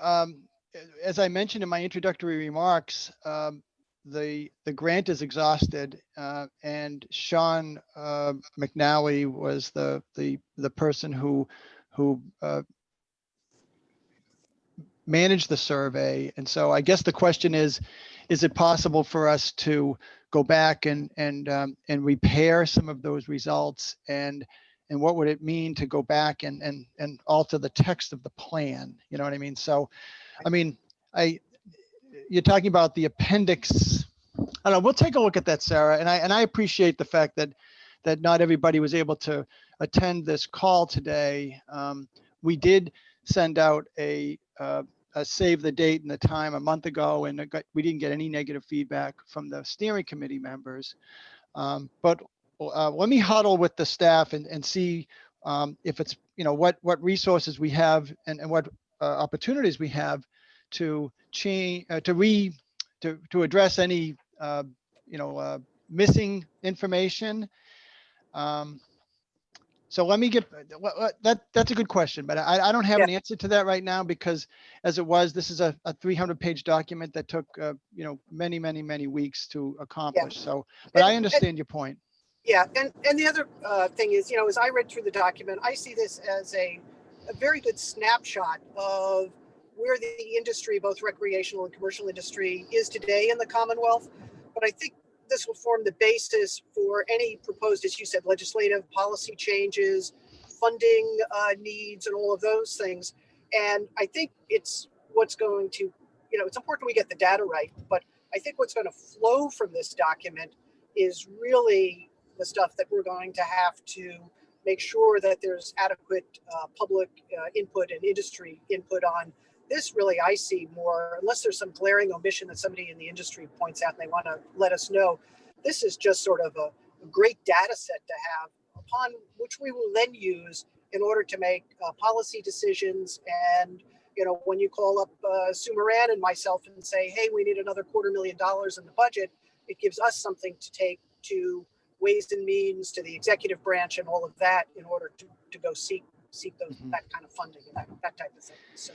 As I mentioned in my introductory remarks, the grant is exhausted, and Sean McNally was the person who managed the survey. And so I guess the question is it possible for us to go back and repair some of those results, and what would it mean to go back and alter the text of the plan? You know what I mean? So, I mean, you're talking about the appendix. I don't know. We'll take a look at that, Sarah. And I appreciate the fact that not everybody was able to attend this call today. We did send out a save the date and the time a month ago, and we didn't get any negative feedback from the steering committee members. But let me huddle with the staff and see if it's, what resources we have and what opportunities we have to change, to address any, missing information. So let me get that's a good question, but I don't have an answer to that right now, because as it was, this is a 300-page document that took, many weeks to accomplish. So, but I understand your point. Yeah, and the other thing is, as I read through the document, I see this as a very good snapshot of where the industry, both recreational and commercial industry, is today in the Commonwealth. But I think this will form the basis for any proposed, as you said, legislative policy changes, funding needs, and all of those things. And I think it's what's going to, it's important we get the data right, but I think what's going to flow from this document is really the stuff that we're going to have to make sure that there's adequate public input and industry input on. This really, I see more, unless there's some glaring omission that somebody in the industry points out and they want to let us know, this is just sort of a great data set to have, upon which we will then use in order to make policy decisions. And, when you call up Sue Moran and myself and say, hey, we need another $250,000 in the budget, it gives us something to take to Ways and Means, to the executive branch and all of that, in order to go seek those that kind of funding and that type of thing. So.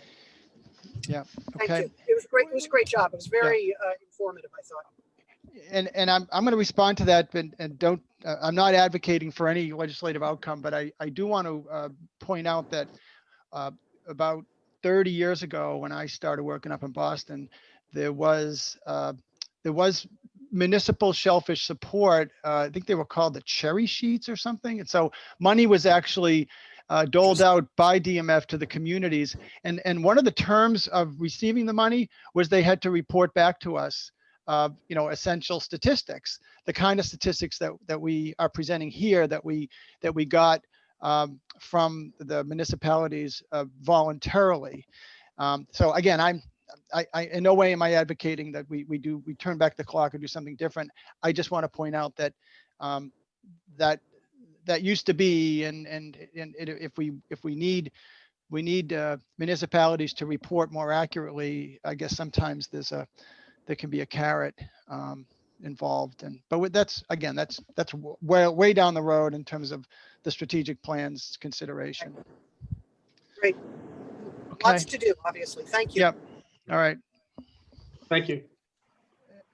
Yeah. Okay. Thank you. It was great. It was a great job. It was very informative, I thought. And I'm going to respond to that, and don't. I'm not advocating for any legislative outcome, but I do want to point out that about 30 years ago, when I started working up in Boston, there was municipal shellfish support. I think they were called the cherry sheets or something. And so money was actually doled out by DMF to the communities. And one of the terms of receiving the money was they had to report back to us, essential statistics, the kind of statistics that we are presenting here, that we got from the municipalities voluntarily. So again, I in no way am I advocating that we turn back the clock or do something different. I just want to point out that that used to be, and if we need municipalities to report more accurately, I guess sometimes there can be a carrot involved. But that's way down the road in terms of the strategic plans consideration. Great. Okay. Lots to do, obviously. Thank you. Yep. All right. Thank you.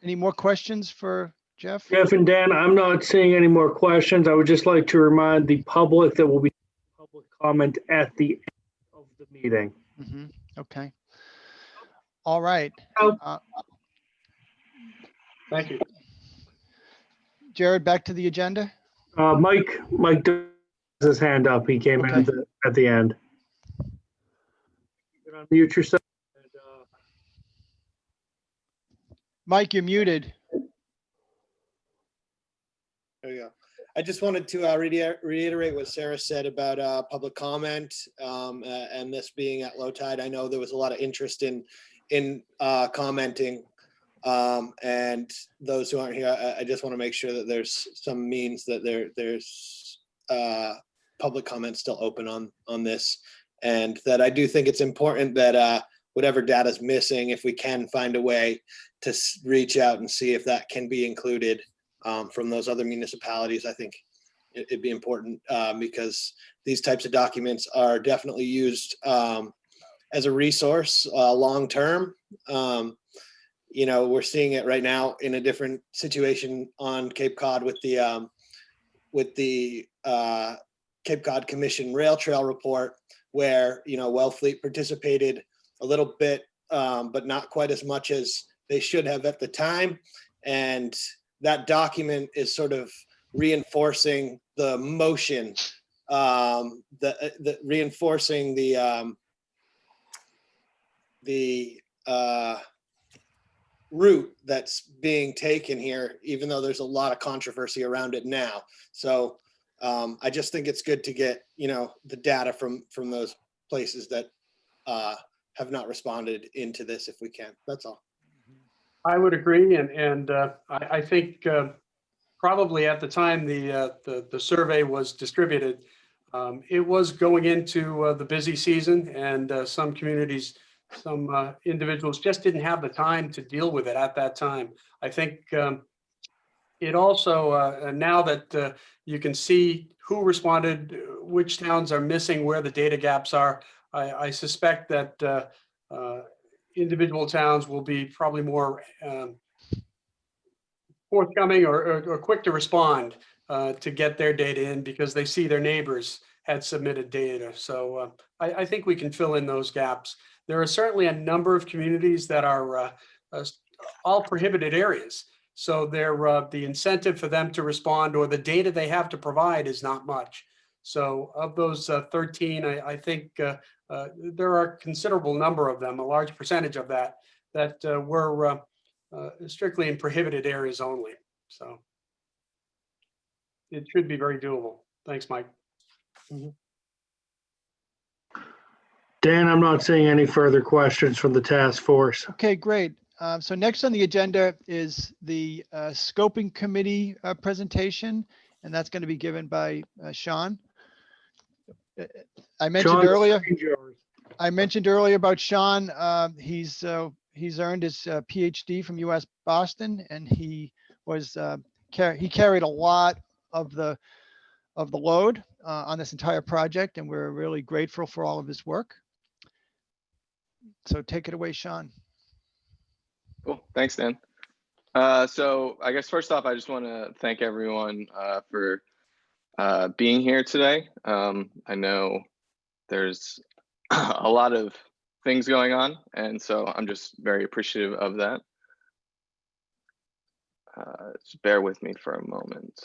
Any more questions for Jeff? Jeff and Dan, I'm not seeing any more questions. I would just like to remind the public that will be public comment at the end of the meeting. Mm-hmm. Okay. All right. Thank you. Jared, back to the agenda. Mike does his hand up. He came in at the end. You can unmute yourself. Mike, you're muted. There you go. I just wanted to reiterate what Sarah said about public comment and this being at low tide. I know there was a lot of interest in commenting, and those who aren't here, I just want to make sure that there's some means that there's public comment still open on this, and that I do think it's important that whatever data is missing, if we can find a way to reach out and see if that can be included from those other municipalities. I think it'd be important because these types of documents are definitely used as a resource long-term. You know, we're seeing it right now in a different situation on Cape Cod with the Cape Cod Commission Rail Trail report, where, you know, Wellfleet participated a little bit, but not quite as much as they should have at the time. And that document is sort of reinforcing the motion, reinforcing the route that's being taken here, even though there's a lot of controversy around it now. So I just think it's good to get, you know, the data from those places that have not responded into this if we can. That's all. I would agree, and I think probably at the time the survey was distributed, it was going into the busy season, and some communities, some individuals just didn't have the time to deal with it at that time. I think it also, now that you can see who responded, which towns are missing, where the data gaps are, I suspect that individual towns will be probably more forthcoming or quick to respond to get their data in, because they see their neighbors had submitted data. So I think we can fill in those gaps. There are certainly a number of communities that are all prohibited areas. So the incentive for them to respond, or the data they have to provide, is not much. So of those 13, I think there are a considerable number of them, a large percentage of that were strictly in prohibited areas only. So it should be very doable. Thanks, Mike. Dan, I'm not seeing any further questions from the task force. Okay, great. So next on the agenda is the scoping committee presentation, and that's going to be given by Sean. I mentioned Sean, earlier. the stage is yours. I mentioned earlier about Sean. He's earned his PhD from US Boston, and he was he carried a lot of the load on this entire project, and we're really grateful for all of his work. So take it away, Sean. Cool. Thanks, Dan. So I guess first off, I just want to thank everyone for being here today. I know there's a lot of things going on, and so I'm just very appreciative of that. Just bear with me for a moment.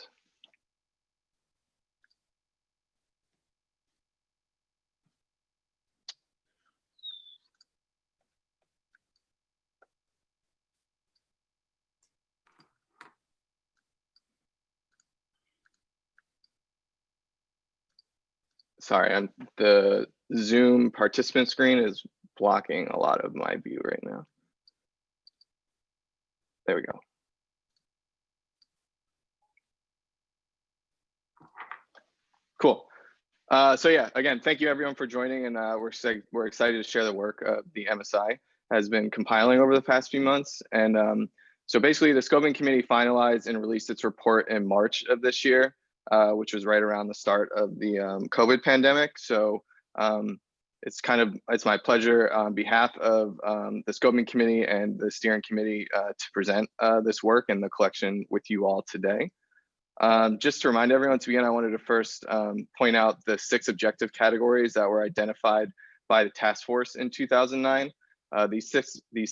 Sorry, the Zoom participant screen is blocking a lot of my view right now. There we go. Cool. So yeah, again, thank you everyone for joining, and we're excited to share the work the MSI has been compiling over the past few months. And so basically the scoping committee finalized and released its report in March of this year, which was right around the start of the COVID pandemic. So it's my pleasure on behalf of the scoping committee and the steering committee to present this work and the collection with you all today. Just to remind everyone, to begin, I wanted to first point out the 6 objective categories that were identified by the task force in 2009. These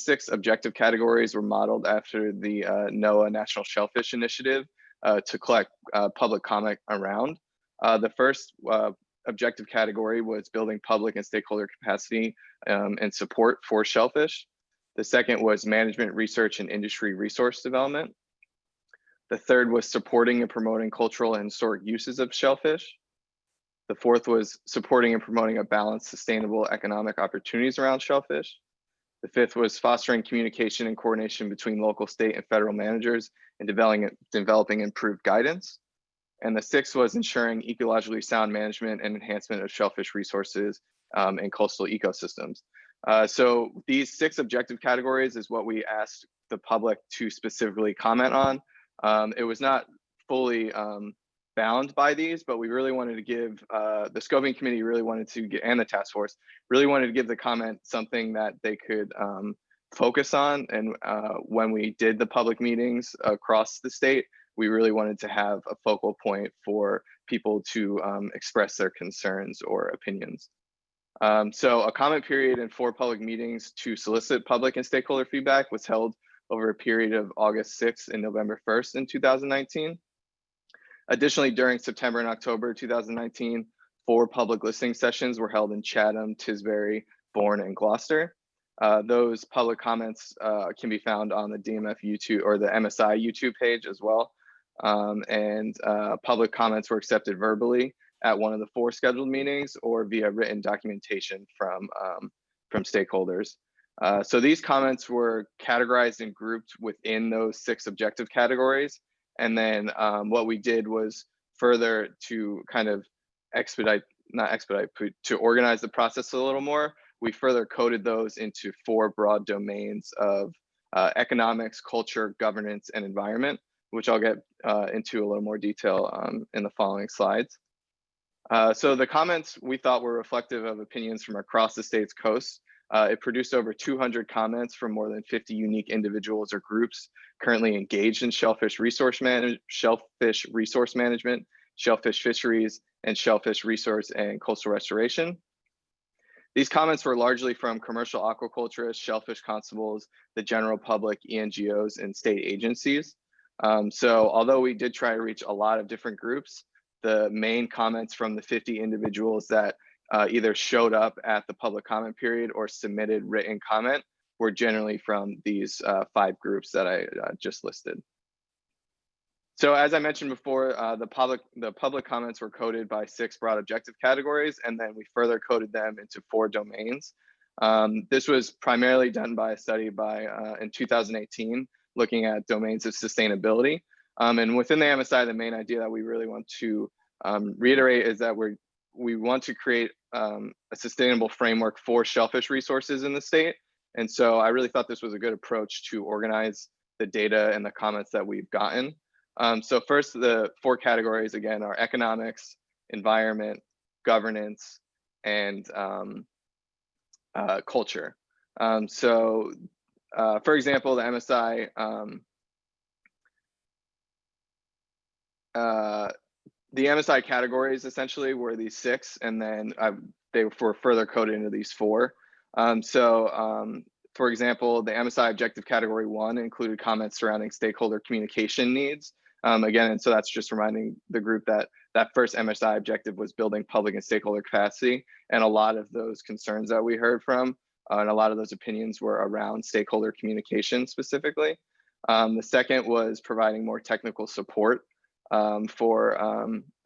six objective categories were modeled after the NOAA National Shellfish Initiative to collect public comment around. The first objective category was building public and stakeholder capacity and support for shellfish. The second was management, research, and industry resource development. The third was supporting and promoting cultural and historic uses of shellfish. The fourth was supporting and promoting a balanced, sustainable economic opportunities around shellfish. The fifth was fostering communication and coordination between local, state, and federal managers and developing improved guidance. And the sixth was ensuring ecologically sound management and enhancement of shellfish resources and coastal ecosystems. So these 6 objective categories is what we asked the public to specifically comment on. It was not fully bound by these, but we really wanted to give, the scoping committee really wanted to get, and the task force really wanted to give the comment something that they could focus on. And when we did the public meetings across the state, we really wanted to have a focal point for people to express their concerns or opinions. So a comment period and 4 public meetings to solicit public and stakeholder feedback was held over a period of August 6th and November 1st in 2019. Additionally, during September and October 2019, 4 public listening sessions were held in Chatham, Tisbury, Bourne, and Gloucester. Those public comments can be found on the DMF YouTube or the MSI YouTube page as well. Public comments were accepted verbally at one of the 4 scheduled meetings or via written documentation from stakeholders. So these comments were categorized and grouped within those 6 objective categories. And then what we did was further to kind of to organize the process a little more, we further coded those into 4 broad domains of economics, culture, governance, and environment, which I'll get into a little more detail in the following slides. So the comments we thought were reflective of opinions from across the state's coast. It produced over 200 comments from more than 50 unique individuals or groups currently engaged in shellfish resource management, shellfish fisheries, and shellfish resource and coastal restoration. These comments were largely from commercial aquaculturists, shellfish constables, the general public, NGOs, and state agencies. So although we did try to reach a lot of different groups, the main comments from the 50 individuals that either showed up at the public comment period or submitted written comment were generally from these 5 groups that I just listed. So as I mentioned before, the public comments were coded by 6 broad objective categories, and then we further coded them into 4 domains. This was primarily done by a study in 2018, looking at domains of sustainability. And within the MSI, the main idea that we really want to reiterate is that we want to create a sustainable framework for shellfish resources in the state. And so I really thought this was a good approach to organize the data and the comments that we've gotten. So first, the 4 categories again are economics, environment, governance, and culture. For example, the MSI, the MSI categories essentially were these 6, and then they were further coded into these 4. For example, the MSI objective category 1 included comments surrounding stakeholder communication needs. Again, and so that's just reminding the group that that first MSI objective was building public and stakeholder capacity. And a lot of those concerns that we heard from and a lot of those opinions were around stakeholder communication specifically. The second was providing more technical support for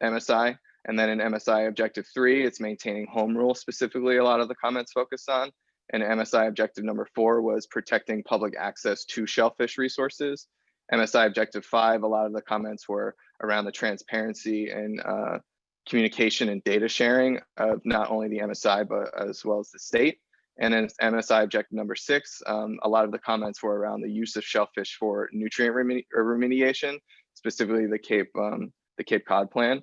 MSI. And then in MSI objective 3, it's maintaining home rule specifically, a lot of the comments focused on. And MSI objective number 4 was protecting public access to shellfish resources. MSI objective 5, a lot of the comments were around the transparency and communication and data sharing of not only the MSI, but as well as the state. And then MSI objective number 6, a lot of the comments were around the use of shellfish for nutrient remediation, specifically the Cape Cod plan.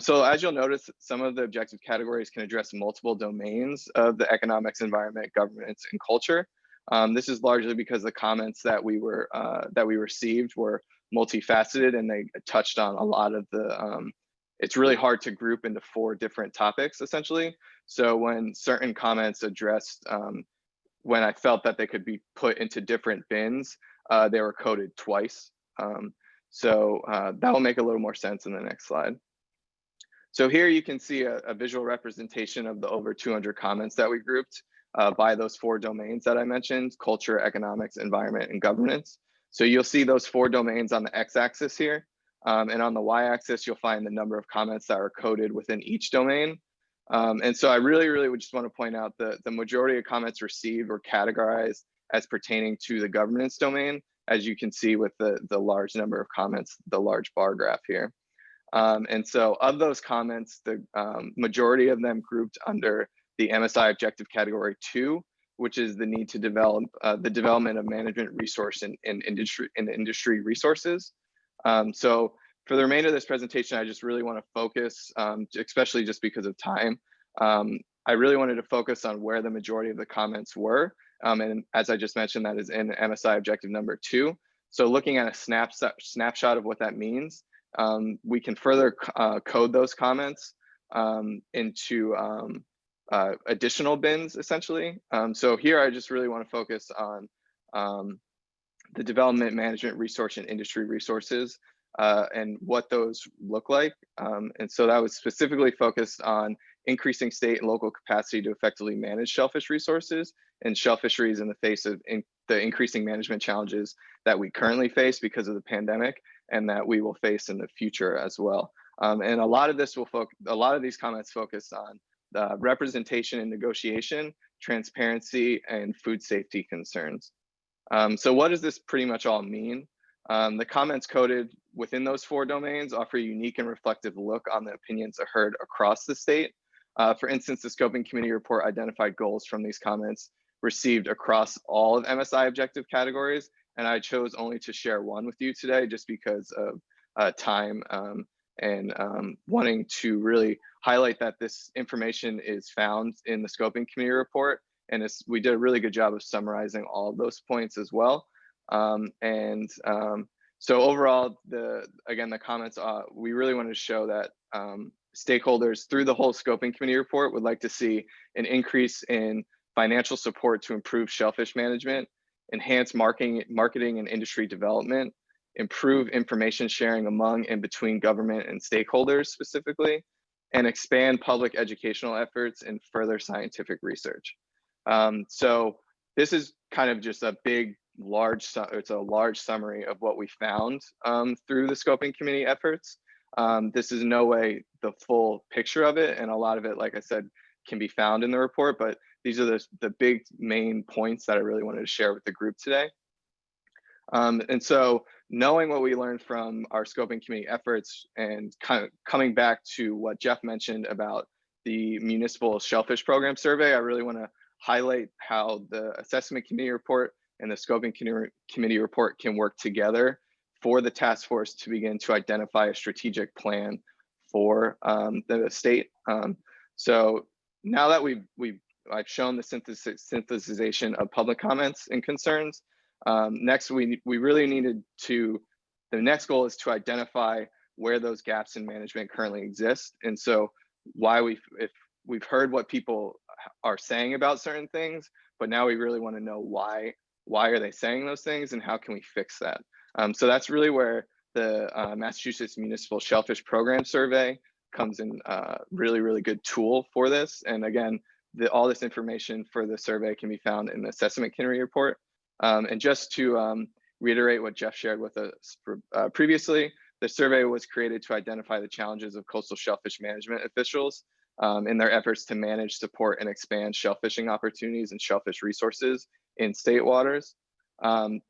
So as you'll notice, some of the objective categories can address multiple domains of the economics, environment, governance, and culture. This is largely because the comments that we received were multifaceted and they touched on a lot of the, it's really hard to group into 4 different topics essentially. So when certain comments addressed, when I felt that they could be put into different bins, they were coded twice. That will make a little more sense in the next slide. So here you can see a visual representation of the over 200 comments that we grouped by those 4 domains that I mentioned: culture, economics, environment, and governance. So you'll see those 4 domains on the x-axis here. And on the y-axis, you'll find the number of comments that are coded within each domain. And so I really would just want to point out that the majority of comments received were categorized as pertaining to the governance domain, as you can see with the large number of comments, the large bar graph here. And so of those comments, the majority of them grouped under the MSI objective category 2, which is the need to develop the development of management resource in industry resources. So for the remainder of this presentation, I just really want to focus, especially just because of time, I really wanted to focus on where the majority of the comments were. And as I just mentioned, that is in MSI objective number 2. So looking at a snapshot of what that means, we can further code those comments into additional bins, essentially. So here I just really want to focus on the development, management, resource, and industry resources and what those look like. And so that was specifically focused on increasing state and local capacity to effectively manage shellfish resources and shellfisheries in the face of the increasing management challenges that we currently face because of the pandemic and that we will face in the future as well. And a lot of this a lot of these comments focus on representation and negotiation, transparency, and food safety concerns. So what does this pretty much all mean? The comments coded within those 4 domains offer a unique and reflective look on the opinions heard across the state. For instance, the scoping committee report identified goals from these comments received across all of MSI objective categories, and I chose only to share one with you today just because of time and wanting to really highlight that this information is found in the scoping committee report, and we did a really good job of summarizing all of those points as well. So overall, again, the comments, we really wanted to show that stakeholders through the whole scoping committee report would like to see an increase in financial support to improve shellfish management, enhance marketing and industry development, improve information sharing among and between government and stakeholders specifically, and expand public educational efforts and further scientific research. So this is kind of just a it's a large summary of what we found through the scoping committee efforts. This is in no way the full picture of it, and a lot of it, like I said, can be found in the report, but these are the big main points that I really wanted to share with the group today. And so knowing what we learned from our scoping committee efforts and kind of coming back to what Jeff mentioned about the municipal shellfish program survey, I really want to highlight how the assessment committee report and the scoping committee report can work together for the task force to begin to identify a strategic plan for the state. So now that I've shown the synthesization of public comments and concerns, next we really needed to, the next goal is to identify where those gaps in management currently exist. And so if we've heard what people are saying about certain things, but now we really want to know why are they saying those things and how can we fix that? So that's really where the Massachusetts Municipal Shellfish Program Survey comes in really, really good tool for this. And again, all this information for the survey can be found in the assessment committee report. And just to reiterate what Jeff shared with us previously, the survey was created to identify the challenges of coastal shellfish management officials in their efforts to manage, support, and expand shellfishing opportunities and shellfish resources in state waters.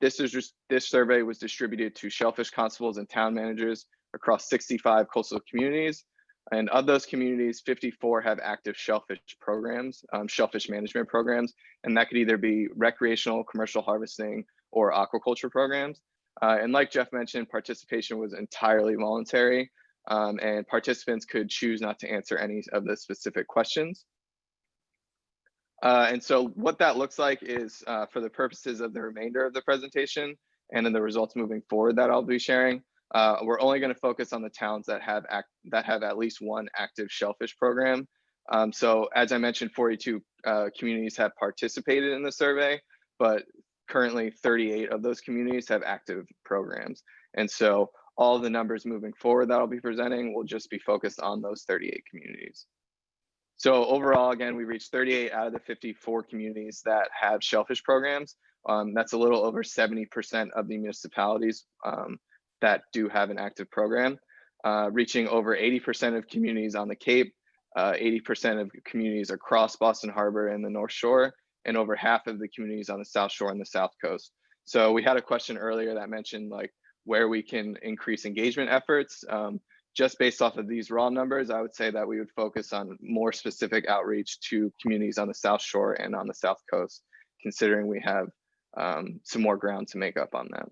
This survey was distributed to shellfish constables and town managers across 65 coastal communities. And of those communities, 54 have active shellfish programs, shellfish management programs, and that could either be recreational, commercial harvesting, or aquaculture programs. And like Jeff mentioned, participation was entirely voluntary, and participants could choose not to answer any of the specific questions. And so what that looks like is for the purposes of the remainder of the presentation and then the results moving forward that I'll be sharing, we're only going to focus on the towns that have at least one active shellfish program. So as I mentioned, 42 communities have participated in the survey, but currently 38 of those communities have active programs. And so all the numbers moving forward that I'll be presenting will just be focused on those 38 communities. So overall, again, we reached 38 out of the 54 communities that have shellfish programs. That's a little over 70% of the municipalities that do have an active program, reaching over 80% of communities on the Cape, 80% of communities across Boston Harbor and the North Shore, and over half of the communities on the South Shore and the South Coast. So we had a question earlier that mentioned like where we can increase engagement efforts. just based off of these raw numbers, I would say that we would focus on more specific outreach to communities on the South Shore and on the South Coast, considering we have some more ground to make up on that.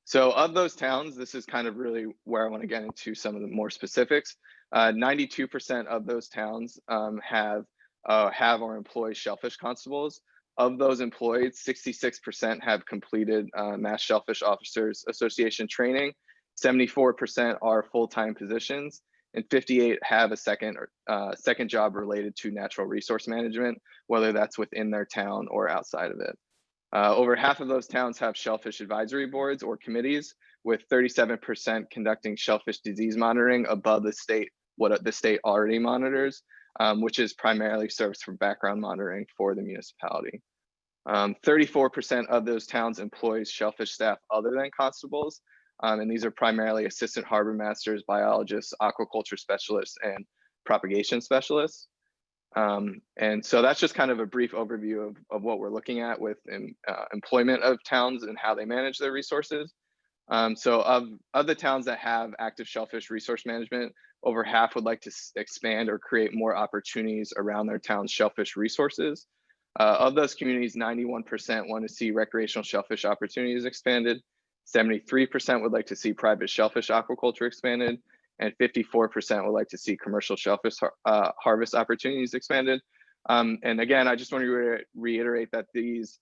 So of those towns, this is kind of really where I want to get into some of the more specifics. 92% of those towns have or employ shellfish constables. Of those employed, 66% have completed Mass Shellfish Officers Association training. 74% are full-time positions, and 58 have a second job related to natural resource management, whether that's within their town or outside of it. Over half of those towns have shellfish advisory boards or committees, with 37% conducting shellfish disease monitoring above the state, what the state already monitors, which is primarily serves for background monitoring for the municipality. 34% of those towns employs shellfish staff other than constables, and these are primarily assistant harbor masters, biologists, aquaculture specialists, and propagation specialists. And so that's just kind of a brief overview of what we're looking at with employment of towns and how they manage their resources. So of the towns that have active shellfish resource management, over half would like to expand or create more opportunities around their town's shellfish resources. Of those communities, 91% want to see recreational shellfish opportunities expanded. 73% would like to see private shellfish aquaculture expanded, and 54% would like to see commercial shellfish harvest opportunities expanded. And again, I just want to reiterate that these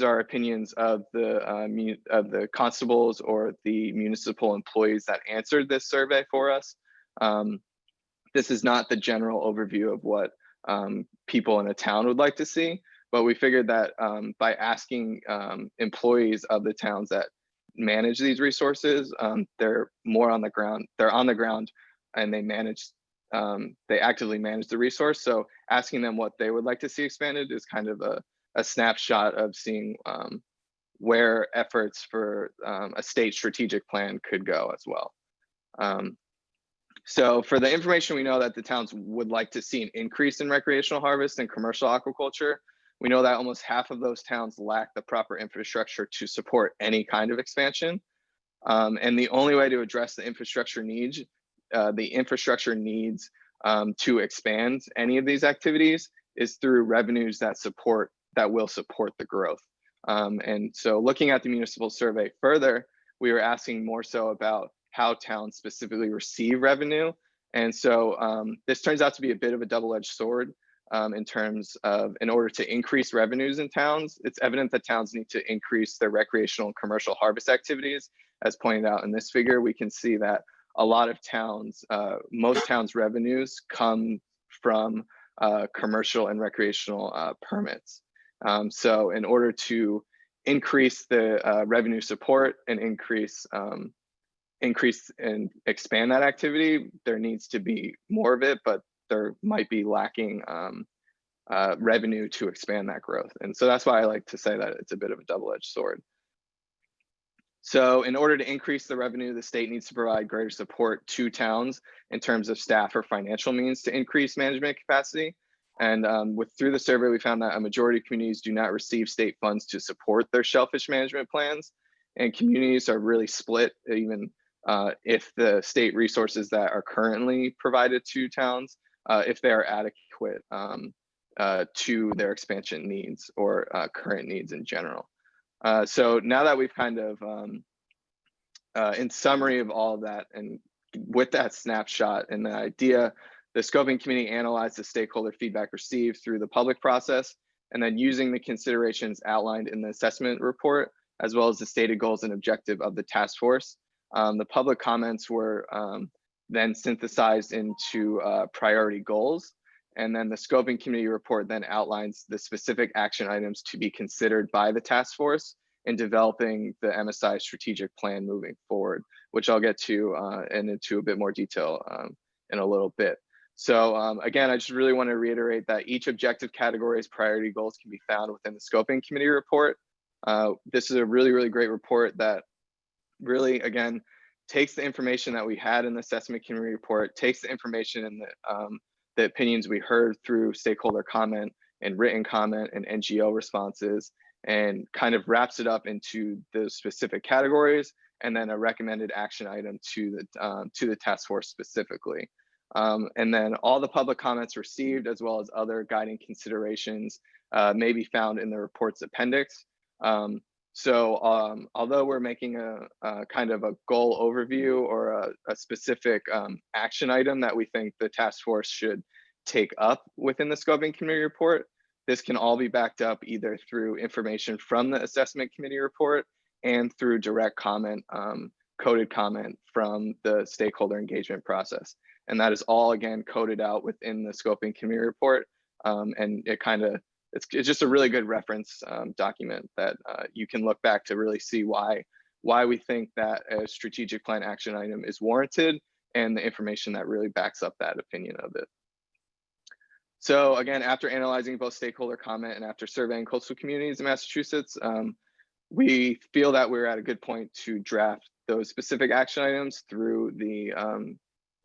are opinions of the constables or the municipal employees that answered this survey for us. This is not the general overview of what people in a town would like to see, but we figured that by asking employees of the towns that manage these resources, they're more on the ground. They're on the ground, and they actively manage the resource. So asking them what they would like to see expanded is kind of a snapshot of seeing where efforts for a state strategic plan could go as well. So for the information, we know that the towns would like to see an increase in recreational harvest and commercial aquaculture. We know that almost half of those towns lack the proper infrastructure to support any kind of expansion. And the only way to address the infrastructure needs to expand any of these activities is through revenues that will support the growth. And so looking at the municipal survey further, we were asking more so about how towns specifically receive revenue. And so this turns out to be a bit of a double-edged sword. In order to increase revenues in towns, it's evident that towns need to increase their recreational and commercial harvest activities. As pointed out in this figure, we can see that a lot of towns, most towns' revenues come from commercial and recreational permits. So in order to increase the revenue support and increase and expand that activity, there needs to be more of it, but there might be lacking revenue to expand that growth. And so that's why I like to say that it's a bit of a double-edged sword. So in order to increase the revenue, the state needs to provide greater support to towns in terms of staff or financial means to increase management capacity. And through the survey, we found that a majority of communities do not receive state funds to support their shellfish management plans. And communities are really split, even if the state resources that are currently provided to towns, if they are adequate to their expansion needs or current needs in general. So now that we've kind of, in summary of all of that, and with that snapshot and the idea, the scoping committee analyzed the stakeholder feedback received through the public process, and then using the considerations outlined in the assessment report, as well as the stated goals and objective of the task force. The public comments were then synthesized into priority goals. And then the scoping committee report then outlines the specific action items to be considered by the task force in developing the MSI strategic plan moving forward, which I'll get to and into a bit more detail in a little bit. So again, I just really want to reiterate that each objective category's priority goals can be found within the scoping committee report. This is a really, really great report that really, again, takes the information that we had in the assessment committee report, takes the information and the opinions we heard through stakeholder comment and written comment and NGO responses, and kind of wraps it up into the specific categories and then a recommended action item to the task force specifically. And then all the public comments received, as well as other guiding considerations, may be found in the report's appendix. Although we're making a kind of a goal overview or a specific action item that we think the task force should take up within the scoping committee report, this can all be backed up either through information from the assessment committee report and through direct comment, coded comment from the stakeholder engagement process. And that is all, again, coded out within the scoping committee report. And it's just a really good reference document that you can look back to really see why we think that a strategic plan action item is warranted and the information that really backs up that opinion of it. So again, after analyzing both stakeholder comment and after surveying coastal communities in Massachusetts, we feel that we're at a good point to draft those specific action items through the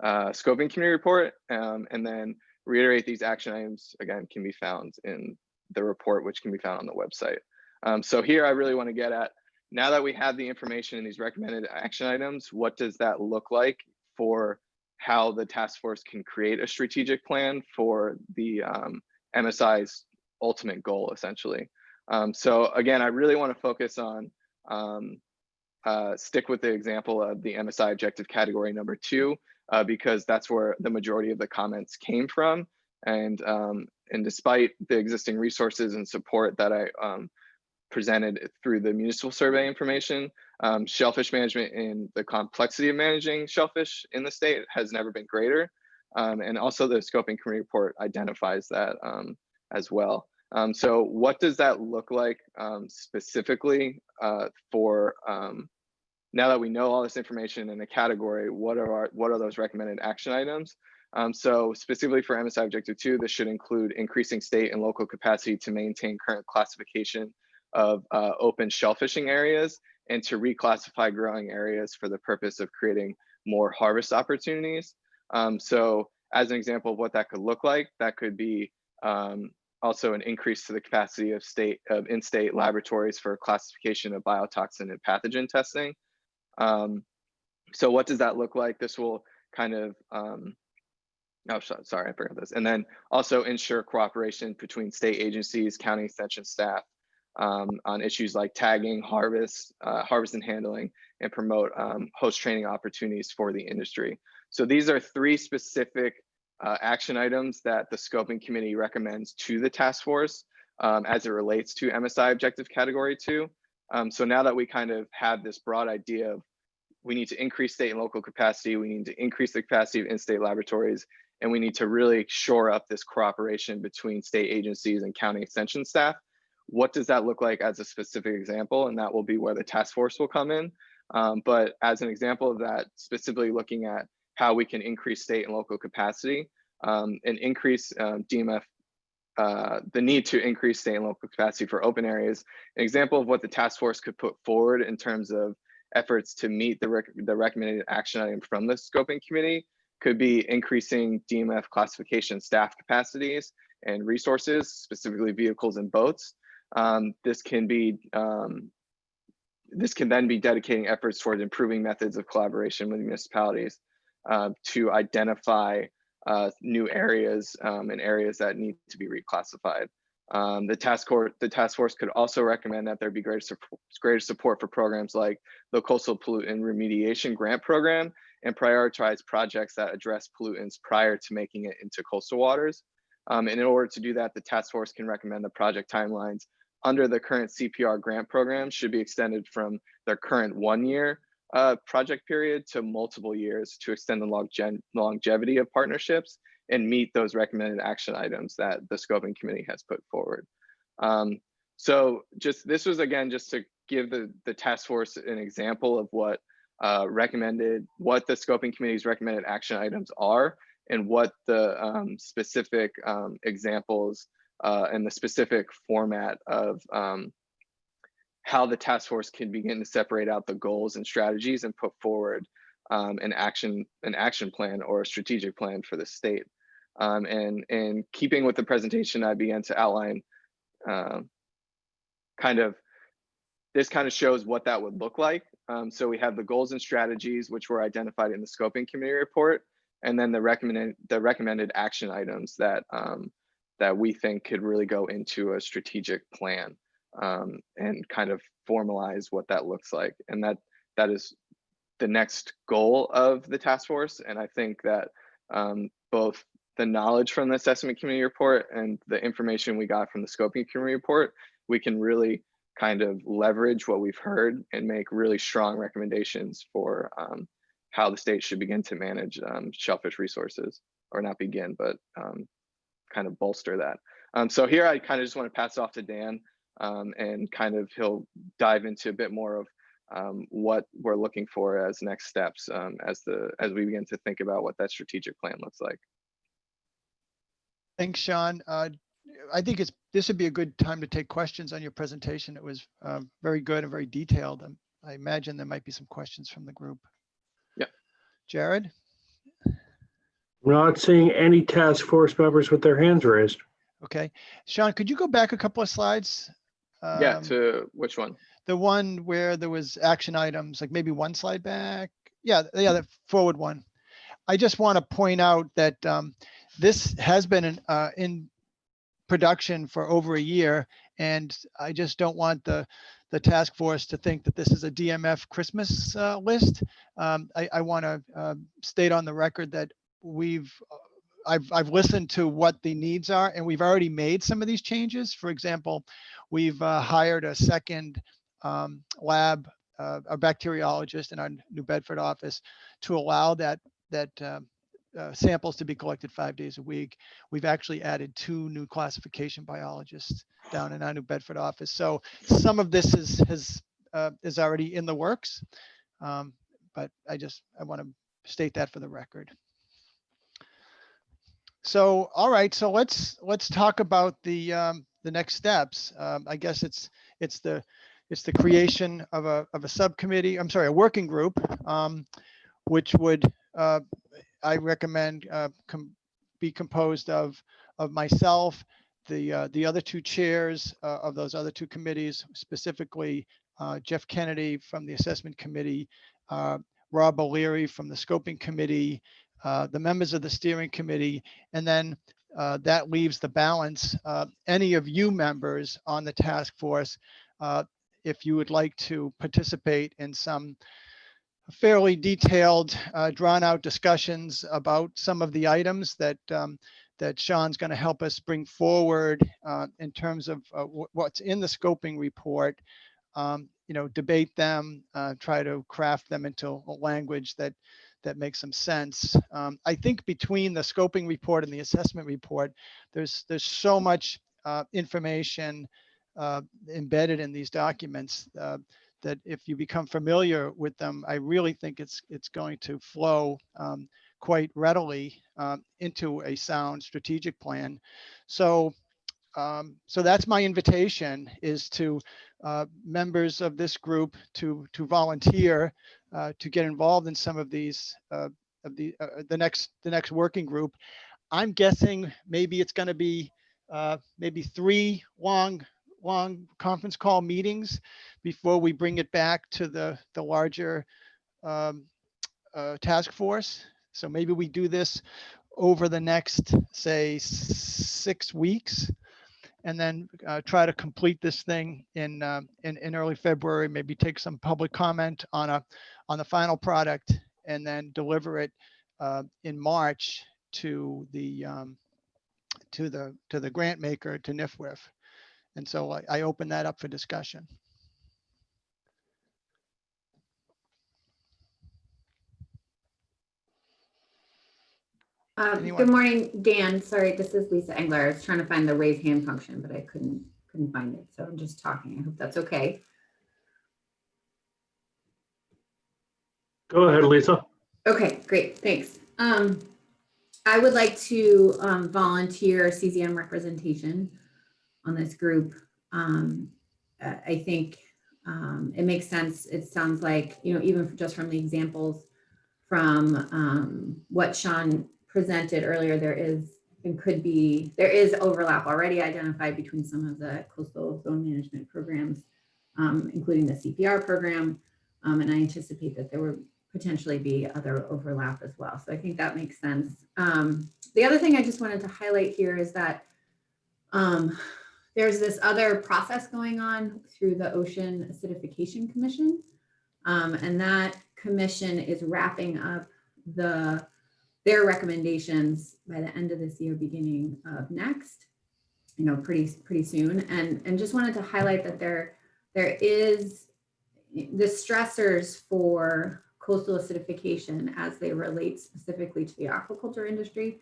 scoping committee report, and then reiterate these action items, again, can be found in the report, which can be found on the website. So here I really want to get at, now that we have the information in these recommended action items, what does that look like for how the task force can create a strategic plan for the MSI's ultimate goal, essentially. So again, I really want to focus on, stick with the example of the MSI objective category number 2, because that's where the majority of the comments came from. And despite the existing resources and support that I presented through the municipal survey information, shellfish management and the complexity of managing shellfish in the state has never been greater. And also the scoping committee report identifies that as well. So what does that look like specifically for, now that we know all this information in the category, what are those recommended action items? So specifically for MSI Objective 2, this should include increasing state and local capacity to maintain current classification of open shellfishing areas and to reclassify growing areas for the purpose of creating more harvest opportunities. So as an example of what that could look like, that could be also an increase to the capacity of in-state laboratories for classification of biotoxin and pathogen testing. So what does that look like? This will kind of, oh, sorry, I forgot this. And then also ensure cooperation between state agencies, county extension staff on issues like tagging, harvest and handling, and promote host training opportunities for the industry. So these are 3 specific action items that the scoping committee recommends to the task force as it relates to MSI objective category 2. So now that we kind of have this broad idea of we need to increase state and local capacity, we need to increase the capacity of in-state laboratories, and we need to really shore up this cooperation between state agencies and county extension staff. What does that look like as a specific example? And that will be where the task force will come in. But as an example of that, specifically looking at how we can increase state and local capacity and increase DMF, the need to increase state and local capacity for open areas. An example of what the task force could put forward in terms of efforts to meet the recommended action item from the scoping committee could be increasing DMF classification staff capacities and resources, specifically vehicles and boats. This can then be dedicating efforts towards improving methods of collaboration with municipalities to identify new areas and areas that need to be reclassified. The task force could also recommend that there be greater support for programs like the Coastal Pollutant Remediation Grant Program and prioritize projects that address pollutants prior to making it into coastal waters. And in order to do that, the task force can recommend the project timelines under the current CPR grant program should be extended from their current 1-year project period to multiple years to extend the longevity of partnerships and meet those recommended action items that the scoping committee has put forward. So this was, again, just to give the task force an example of what the scoping committee's recommended action items are and what the specific examples and the specific format of how the task force can begin to separate out the goals and strategies and put forward an action plan or a strategic plan for the state. And keeping with the presentation, I began to outline kind of this kind of shows what that would look like. So we have the goals and strategies, which were identified in the scoping committee report, and then the recommended action items that that we think could really go into a strategic plan and kind of formalize what that looks like. And that is the next goal of the task force. And I think that both the knowledge from the assessment committee report and the information we got from the scoping committee report, we can really kind of leverage what we've heard and make really strong recommendations for how the state should begin to manage shellfish resources, or not begin, but kind of bolster that. So here I kind of just want to pass it off to Dan, and kind of he'll dive into a bit more of what we're looking for as next steps as we begin to think about what that strategic plan looks like. Thanks, Sean. I think this would be a good time to take questions on your presentation. It was very good and very detailed. I imagine there might be some questions from the group. Yeah. Jared? I'm not seeing any task force members with their hands raised. Okay. Sean, could you go back a couple of slides? Yeah, to which one? The one where there was action items, like maybe one slide back. Yeah, the forward one. I just want to point out that this has been in production for over a year, and I just don't want the task force to think that this is a DMF Christmas list. I want to state on the record that I've listened to what the needs are, and we've already made some of these changes. For example, we've hired a second lab, a bacteriologist in our New Bedford office, to allow that samples to be collected 5 days a week. We've actually added 2 new classification biologists down in our New Bedford office. So some of this is already in the works, but I want to state that for the record. So, all right, so let's talk about the next steps. I guess it's the creation of a subcommittee. I'm sorry, a working group, which would I recommend be composed of myself, the other 2 chairs of those other 2 committees, specifically Jeff Kennedy from the assessment committee, Rob O'Leary from the scoping committee, the members of the steering committee, and then that leaves the balance. Any of you members on the task force, if you would like to participate in some fairly detailed, drawn out discussions about some of the items that Sean's going to help us bring forward in terms of what's in the scoping report, debate them, try to craft them into a language that makes some sense. I think between the scoping report and the assessment report, there's so much information embedded in these documents that if you become familiar with them, I really think it's going to flow quite readily into a sound strategic plan. So that's my invitation, is to members of this group to volunteer to get involved in some of these the next working group. I'm guessing maybe it's going to be maybe 3 long conference call meetings before we bring it back to the larger task force. So maybe we do this over the next, say, 6 weeks, and then try to complete this thing in early February. Maybe take some public comment on the final product, and then deliver it in March to the grant maker, to NIFWIF. And so I open that up for discussion. Good morning, Dan. Sorry, this is Lisa Engler. I was trying to find the raise hand function, but I couldn't find it. So I'm just talking. I hope that's okay. Go ahead, Lisa. Okay, great. Thanks. I would like to volunteer CZM representation on this group. I think it makes sense. It sounds like, even just from the examples from what Sean presented earlier, there is overlap already identified between some of the coastal zone management programs including the CPR program. And I anticipate that there would potentially be other overlap as well. So I think that makes sense. The other thing I just wanted to highlight here is that there's this other process going on through the Ocean Acidification Commission. And that commission is wrapping up their recommendations by the end of this year, beginning of next, pretty soon. And just wanted to highlight that there is the stressors for coastal acidification as they relate specifically to the aquaculture industry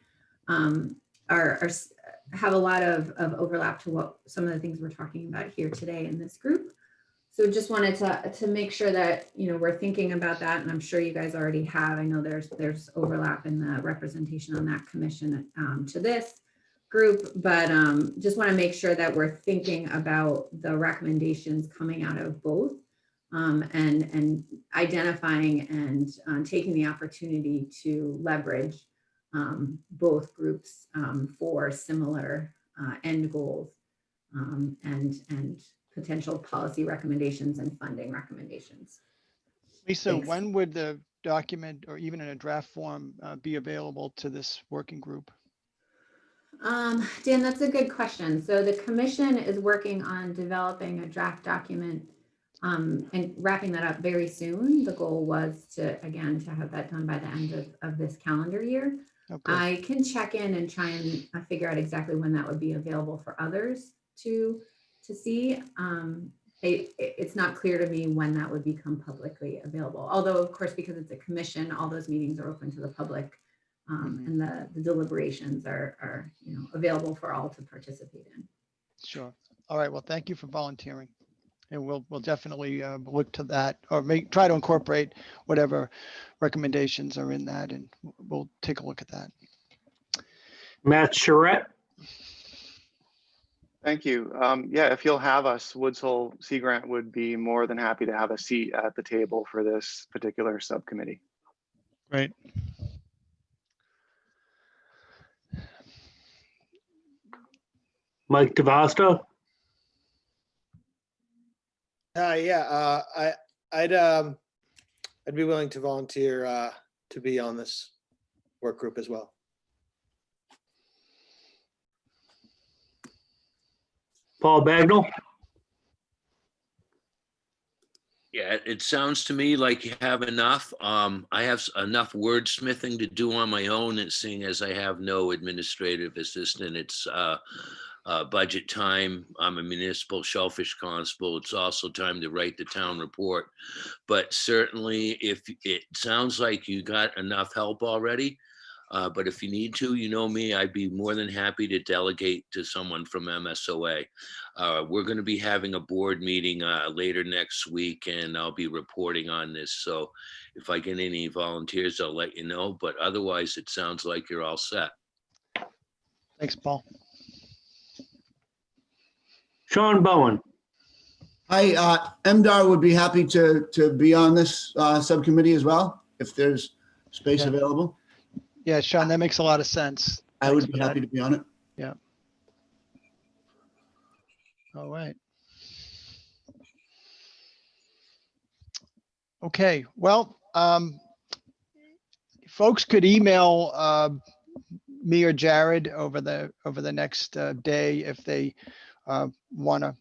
have a lot of overlap to what some of the things we're talking about here today in this group. So just wanted to make sure that, we're thinking about that, and I'm sure you guys already have. I know there's overlap in the representation on that commission to this group, but just want to make sure that we're thinking about the recommendations coming out of both and identifying and taking the opportunity to leverage both groups for similar end goals and potential policy recommendations and funding recommendations. Lisa, Thanks. when would the document or even in a draft form be available to this working group? Dan, that's a good question. So the commission is working on developing a draft document and wrapping that up very soon. The goal was to have that done by the end of this calendar year. Okay. I can check in and try and figure out exactly when that would be available for others to see. It's not clear to me when that would become publicly available. Although, of course, because it's a commission, all those meetings are open to the public, and the deliberations are available for all to participate in. Sure. All right. Well, thank you for volunteering, and we'll definitely look to that, or try to incorporate whatever recommendations are in that, and we'll take a look at that. Matt Charette. Thank you. Yeah, if you'll have us, Woods Hole Sea Grant would be more than happy to have a seat at the table for this particular subcommittee. Great. Mike DeVosto. Yeah, I'd be willing to volunteer to be on this work group as well. Paul Bagnall. Yeah, it sounds to me like you have enough. I have enough wordsmithing to do on my own, and seeing as I have no administrative assistant, it's budget time. I'm a municipal shellfish constable. It's also time to write the town report. But certainly, if it sounds like you got enough help already, but if you need to, you know me, I'd be more than happy to delegate to someone from MSOA. We're going to be having a board meeting later next week, and I'll be reporting on this. So if I get any volunteers, I'll let you know. But otherwise, it sounds like you're all set. Thanks, Paul. Sean Bowen. Hi, MDAR would be happy to be on this subcommittee as well, if there's space available. Yeah, Sean, that makes a lot of sense. I would be happy to be on it. Yeah. All right. Okay, well, folks could email me or Jared over the next day if they want to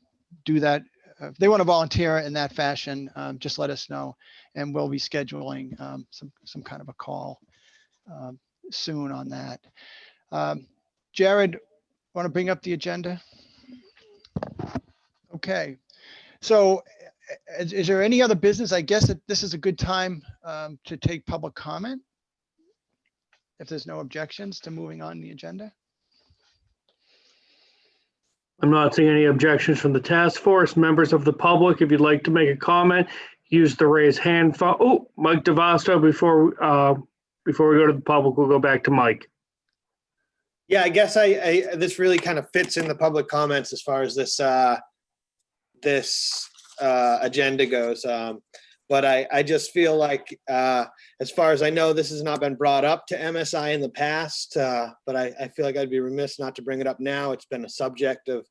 do that. If they want to volunteer in that fashion, just let us know, and we'll be scheduling some kind of a call soon on that. Jared, want to bring up the agenda? Okay, so is there any other business? I guess that this is a good time to take public comment, if there's no objections to moving on the agenda. I'm not seeing any objections from the task force. Members of the public, if you'd like to make a comment, use the raise hand. Oh, Mike DeVosto, before we go to the public, we'll go back to Mike. Yeah, I guess this really kind of fits in the public comments as far as this agenda goes. But I just feel like, as far as I know, this has not been brought up to MSI in the past, but I feel like I'd be remiss not to bring it up now. It's been a subject of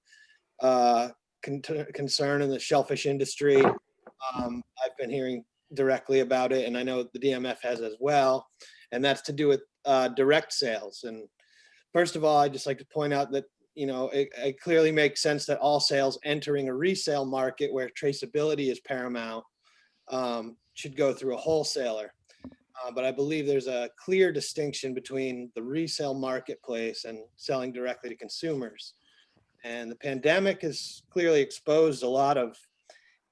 concern in the shellfish industry. I've been hearing directly about it, and I know the DMF has as well, and that's to do with direct sales. And first of all, I'd just like to point out that, you know, it clearly makes sense that all sales entering a resale market where traceability is paramount should go through a wholesaler. But I believe there's a clear distinction between the resale marketplace and selling directly to consumers. And the pandemic has clearly exposed a lot of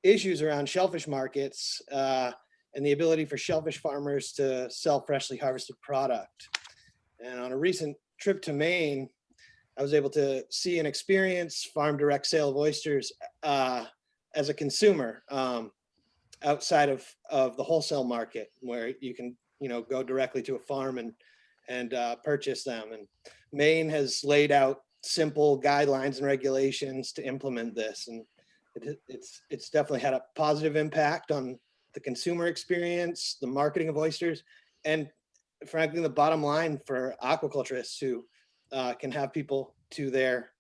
issues around shellfish markets and the ability for shellfish farmers to sell freshly harvested product. And on a recent trip to Maine, I was able to see and experience farm direct sale of oysters as a consumer outside of the wholesale market, where you can, you know, go directly to a farm and purchase them. And Maine has laid out simple guidelines and regulations to implement this, and it's definitely had a positive impact on the consumer experience, the marketing of oysters, and frankly, the bottom line for aquaculturists who can have people to their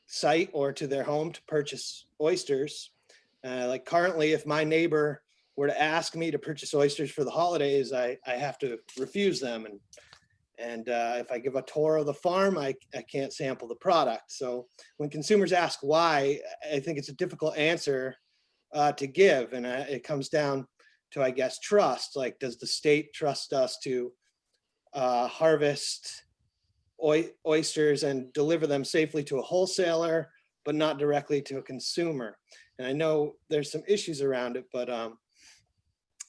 site or to their home to purchase oysters. Like currently, if my neighbor were to ask me to purchase oysters for the holidays, I have to refuse them. And if I give a tour of the farm, I can't sample the product. So when consumers ask why, I think it's a difficult answer to give. And it comes down to, I guess, trust. Like, does the state trust us to harvest oysters and deliver them safely to a wholesaler, but not directly to a consumer? And I know there's some issues around it, but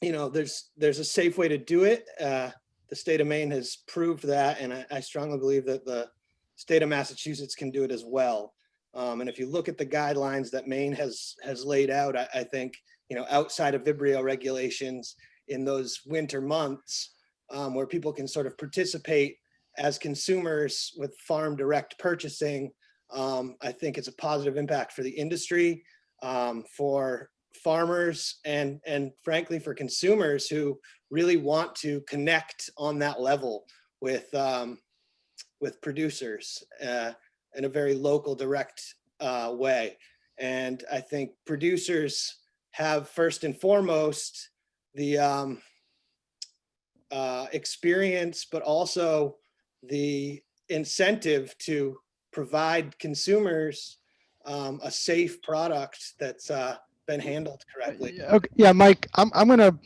you know, there's a safe way to do it. The state of Maine has proved that, and I strongly believe that the state of Massachusetts can do it as well. And if you look at the guidelines that Maine has laid out, I think, you know, outside of Vibrio regulations in those winter months, where people can sort of participate as consumers with farm direct purchasing, I think it's a positive impact for the industry, for farmers, and frankly for consumers who really want to connect on that level with producers in a very local, direct way. And I think producers have, first and foremost, the experience, but also the incentive to provide consumers a safe product that's been handled correctly. Okay, yeah, Mike, I'm gonna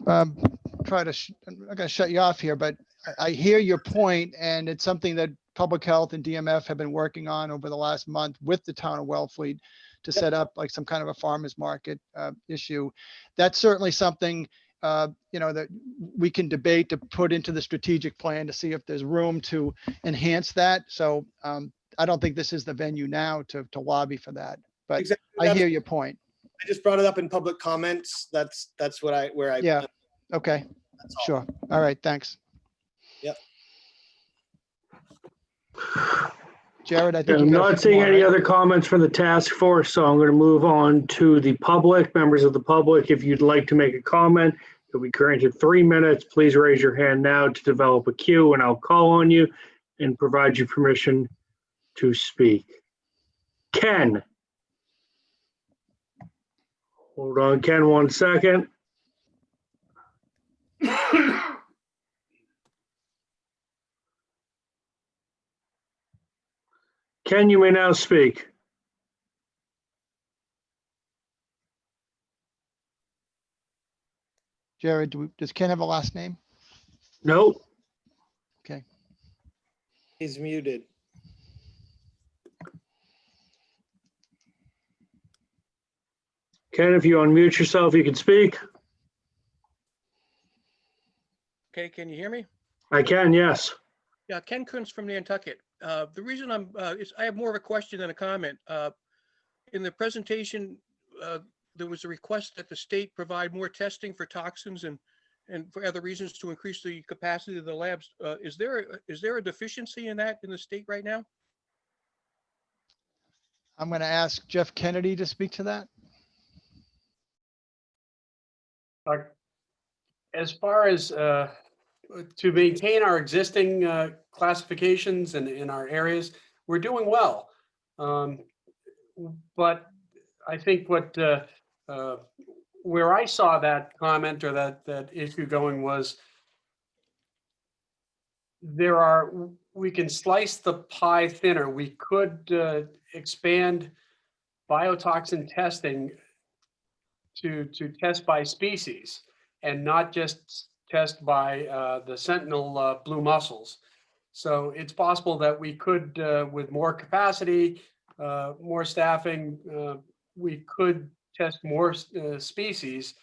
try to, I'm not gonna shut you off here, but I hear your point, and it's something that Public Health and DMF have been working on over the last month with the town of Wellfleet to set up like some kind of a farmer's market issue. That's certainly something, you know, that we can debate to put into the strategic plan to see if there's room to enhance that. So I don't think this is the venue now to lobby for that, but exactly. I hear your point. I just brought it up in public comments. That's what where I. Yeah. Okay. Sure. All right. Thanks. Yep. Jared, I think I'm not seeing any other comments from the task force, so I'm going to move on to the public. Members of the public, if you'd like to make a comment, you'll be granted 3 minutes. Please raise your hand now to develop a queue, and I'll call on you and provide you permission to speak. Ken. Hold on, Ken, 1 second. Ken, you may now speak. Jared, does Ken have a last name? No. Okay. He's muted. Ken, if you unmute yourself, you can speak. Okay, can you hear me? I can, yes. Yeah, Ken Kuntz from Nantucket. The reason I have more of a question than a comment. In the presentation, there was a request that the state provide more testing for toxins and for other reasons to increase the capacity of the labs. Is there a deficiency in that in the state right now? I'm going to ask Jeff Kennedy to speak to that. As far as to maintain our existing classifications in our areas, we're doing well. But I think where I saw that comment or that issue going was we can slice the pie thinner. We could expand biotoxin testing to test by species and not just test by the sentinel blue mussels. So it's possible that we could, with more capacity, more staffing, we could test more species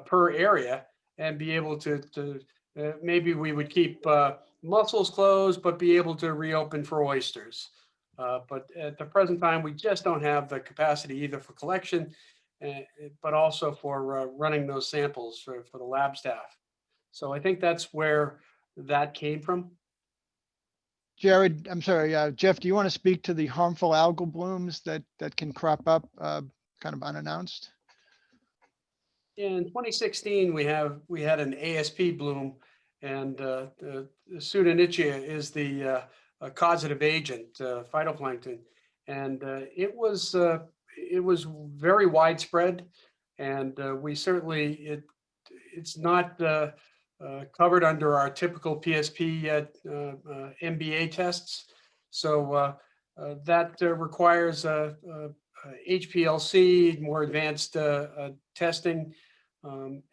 per area and be able to maybe we would keep mussels closed, but be able to reopen for oysters. But at the present time, we just don't have the capacity either for collection, but also for running those samples for the lab staff. So I think that's where that came from. Jared, I'm sorry, Jeff, do you want to speak to the harmful algal blooms that can crop up kind of unannounced? In 2016, we had an ASP bloom, and the Pseudonychia is the causative agent, phytoplankton, and it was very widespread, and we certainly it's not covered under our typical PSP MBA tests, so that requires HPLC, more advanced testing.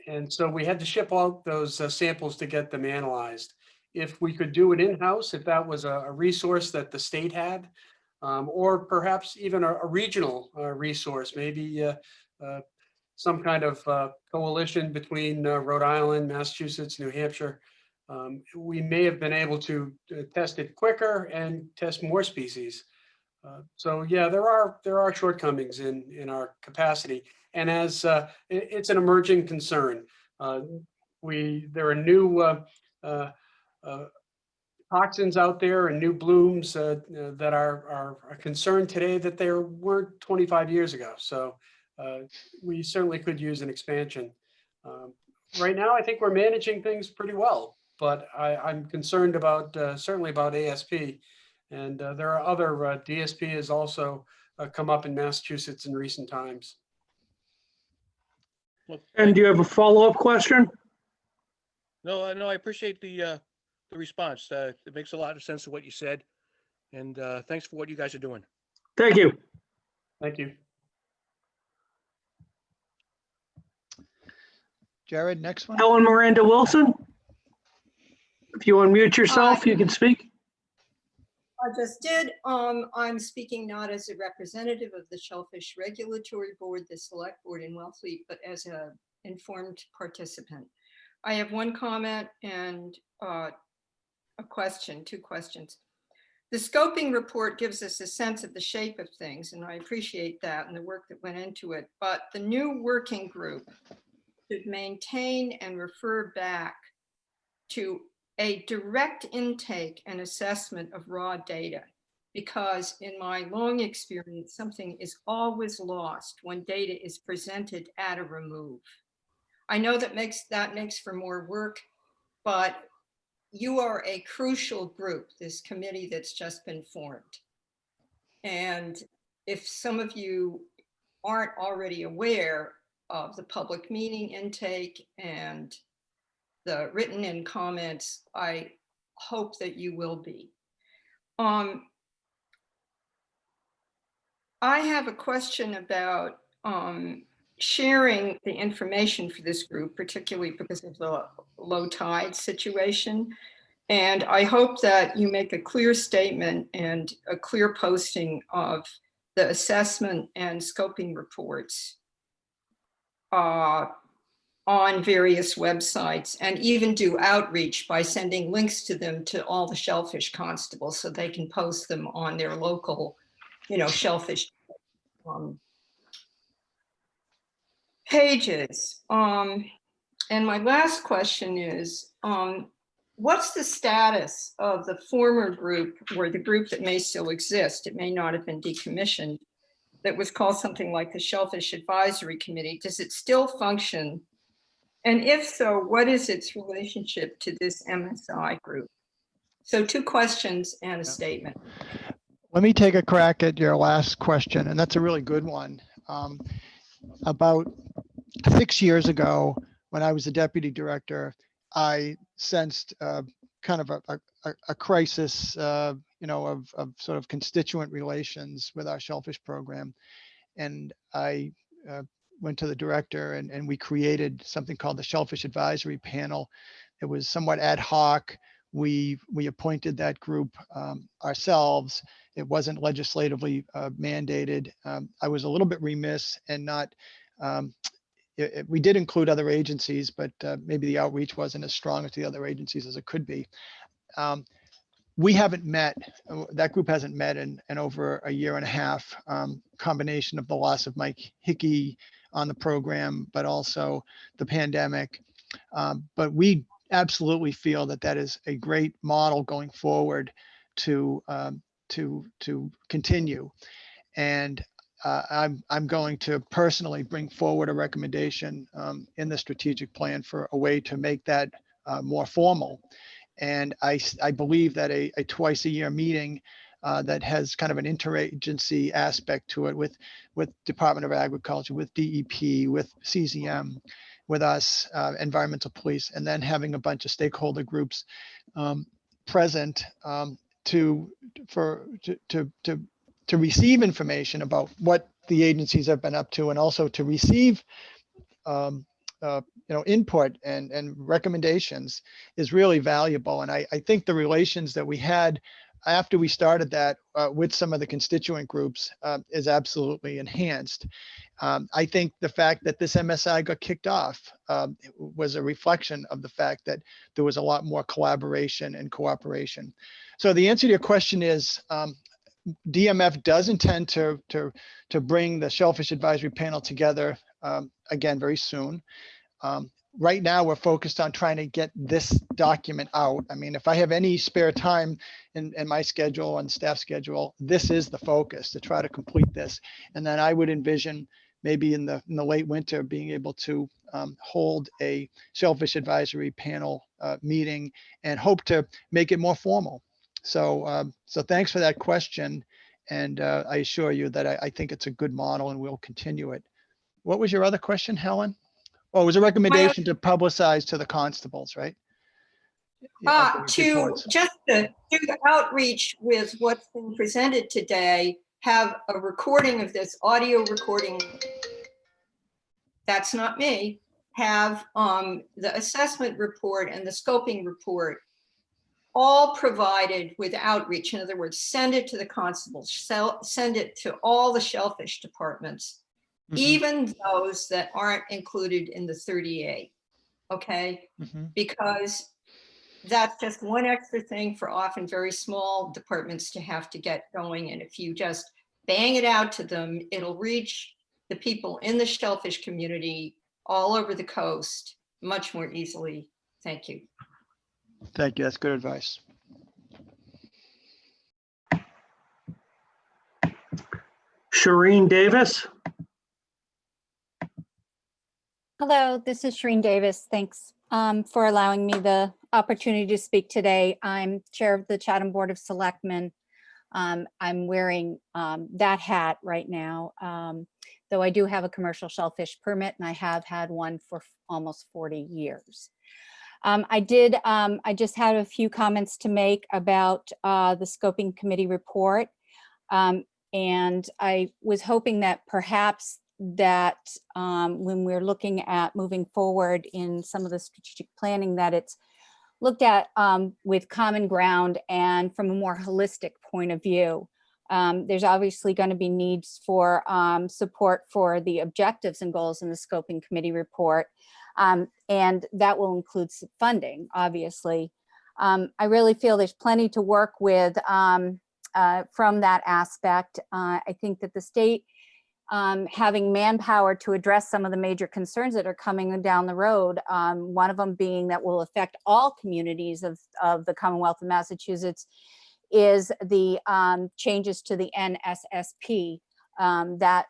And so we had to ship out those samples to get them analyzed. If we could do it in-house, if that was a resource that the state had, or perhaps even a regional resource, maybe some kind of coalition between Rhode Island, Massachusetts, New Hampshire, we may have been able to test it quicker and test more species. So yeah, there are shortcomings in our capacity, and as it's an emerging concern. There are new toxins out there and new blooms that are a concern today that there weren't 25 years ago. So we certainly could use an expansion. Right now, I think we're managing things pretty well, but I'm concerned about certainly about ASP. And there are other DSP has also come up in Massachusetts in recent times. Well, And do you have a follow-up question? No, I appreciate the response. It makes a lot of sense to what you said. And thanks for what you guys are doing. Thank you. Thank you. Jared, next one. Ellen Miranda Wilson. If you unmute yourself, you can speak. I just did. I'm speaking not as a representative of the Shellfish Regulatory Board, the Select Board in Wellfleet, but as an informed participant. I have one comment and a question, two questions. The scoping report gives us a sense of the shape of things, and I appreciate that and the work that went into it. But the new working group should maintain and refer back to a direct intake and assessment of raw data, because in my long experience, something is always lost when data is presented at a remove. I know that makes for more work, but you are a crucial group, this committee that's just been formed. And if some of you aren't already aware of the public meeting intake and the written in comments, I hope that you will be. I have a question about sharing the information for this group, particularly because of the low tide situation. And I hope that you make a clear statement and a clear posting of the assessment and scoping reports on various websites, and even do outreach by sending links to them to all the shellfish constables so they can post them on their local, shellfish pages. And my last question is, what's the status of the former group, or the group that may still exist, it may not have been decommissioned, that was called something like the Shellfish Advisory Committee? Does it still function? And if so, what is its relationship to this MSI group? So 2 questions and a statement. Let me take a crack at your last question, and that's a really good one. About 6 years ago, when I was the deputy director, I sensed kind of a crisis, of sort of constituent relations with our Shellfish program. And I went to the director and we created something called the Shellfish Advisory Panel. It was somewhat ad hoc. We appointed that group ourselves. It wasn't legislatively mandated. I was a little bit remiss and not, we did include other agencies, but maybe the outreach wasn't as strong to the other agencies as it could be. We haven't met, that group hasn't met in over a year and a half, combination of the loss of Mike Hickey on the program, but also the pandemic. But we absolutely feel that that is a great model going forward to continue. And I'm going to personally bring forward a recommendation in the strategic plan for a way to make that more formal. And I believe that a twice a year meeting that has kind of an interagency aspect to it with Department of Agriculture, with DEP, with CZM, with us, environmental police, and then having a bunch of stakeholder groups present to receive information about what the agencies have been up to, and also to receive input and recommendations is really valuable. And I think the relations that we had after we started that with some of the constituent groups is absolutely enhanced. I think the fact that this MSI got kicked off was a reflection of the fact that there was a lot more collaboration and cooperation. So the answer to your question is, DMF does intend to bring the Shellfish Advisory Panel together again very soon. Right now, we're focused on trying to get this document out. I mean, if I have any spare time in my schedule and staff schedule, this is the focus, to try to complete this. And then I would envision maybe in the late winter being able to hold a Shellfish Advisory Panel meeting and hope to make it more formal. So thanks for that question. And I assure you that I think it's a good model and we'll continue it. What was your other question, Helen? Oh, it was a recommendation to publicize to the constables, right? To just to do the outreach with what's been presented today, have a recording of this audio recording. That's not me. Have the assessment report and the scoping report all provided with outreach. In other words, send it to the constables, send it to all the shellfish departments, even those that aren't included in the 38, okay? Because that's just one extra thing for often very small departments to have to get going. And if you just bang it out to them, it'll reach the people in the shellfish community all over the coast much more easily. Thank you. Thank you. That's good advice. Shireen Davis. Hello, this is Shireen Davis. Thanks for allowing me the opportunity to speak today. I'm chair of the Chatham Board of Selectmen. I'm wearing that hat right now, though I do have a commercial shellfish permit and I have had one for almost 40 years. I just had a few comments to make about the scoping committee report. And I was hoping that perhaps that when we're looking at moving forward in some of the strategic planning, that it's looked at with common ground and from a more holistic point of view. There's obviously going to be needs for support for the objectives and goals in the scoping committee report. And that will include funding, obviously. I really feel there's plenty to work with from that aspect. I think that the state having manpower to address some of the major concerns that are coming down the road, one of them being that will affect all communities of the Commonwealth of Massachusetts, is the changes to the NSSP, that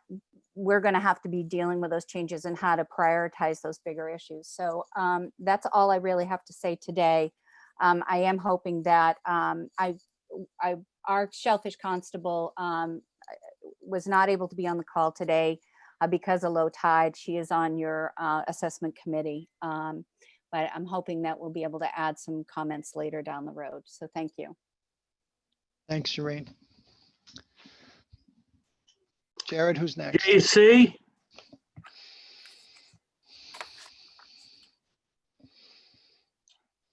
we're going to have to be dealing with those changes and how to prioritize those bigger issues. So that's all I really have to say today. I am hoping that I our shellfish constable was not able to be on the call today because of low tide. She is on your assessment committee. But I'm hoping that we'll be able to add some comments later down the road. So thank you. Thanks, Shireen. Jared, who's next? JC?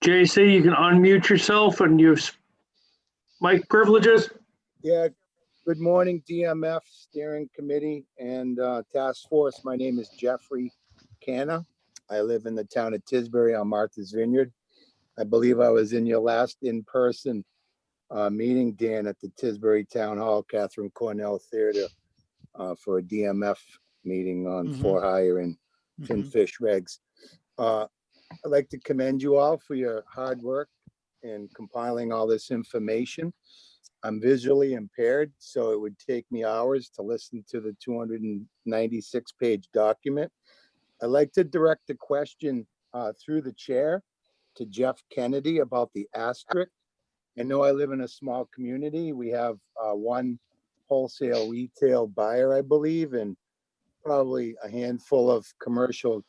JC, you can unmute yourself and use mic privileges. Yeah, good morning, DMF Steering Committee and Task Force. My name is Jeffrey Canna. I live in the town of Tisbury on Martha's Vineyard. I believe I was in your last in-person meeting, Dan, at the Tisbury Town Hall, Catherine Cornell Theater, for a DMF meeting on for hire and finfish regs. I'd like to commend you all for your hard work in compiling all this information. I'm visually impaired, so it would take me hours to listen to the 296-page document. I'd like to direct the question through the chair to Jeff Kennedy about the asterisk. I know I live in a small community. We have one wholesale retail buyer, I believe, and probably a handful of commercial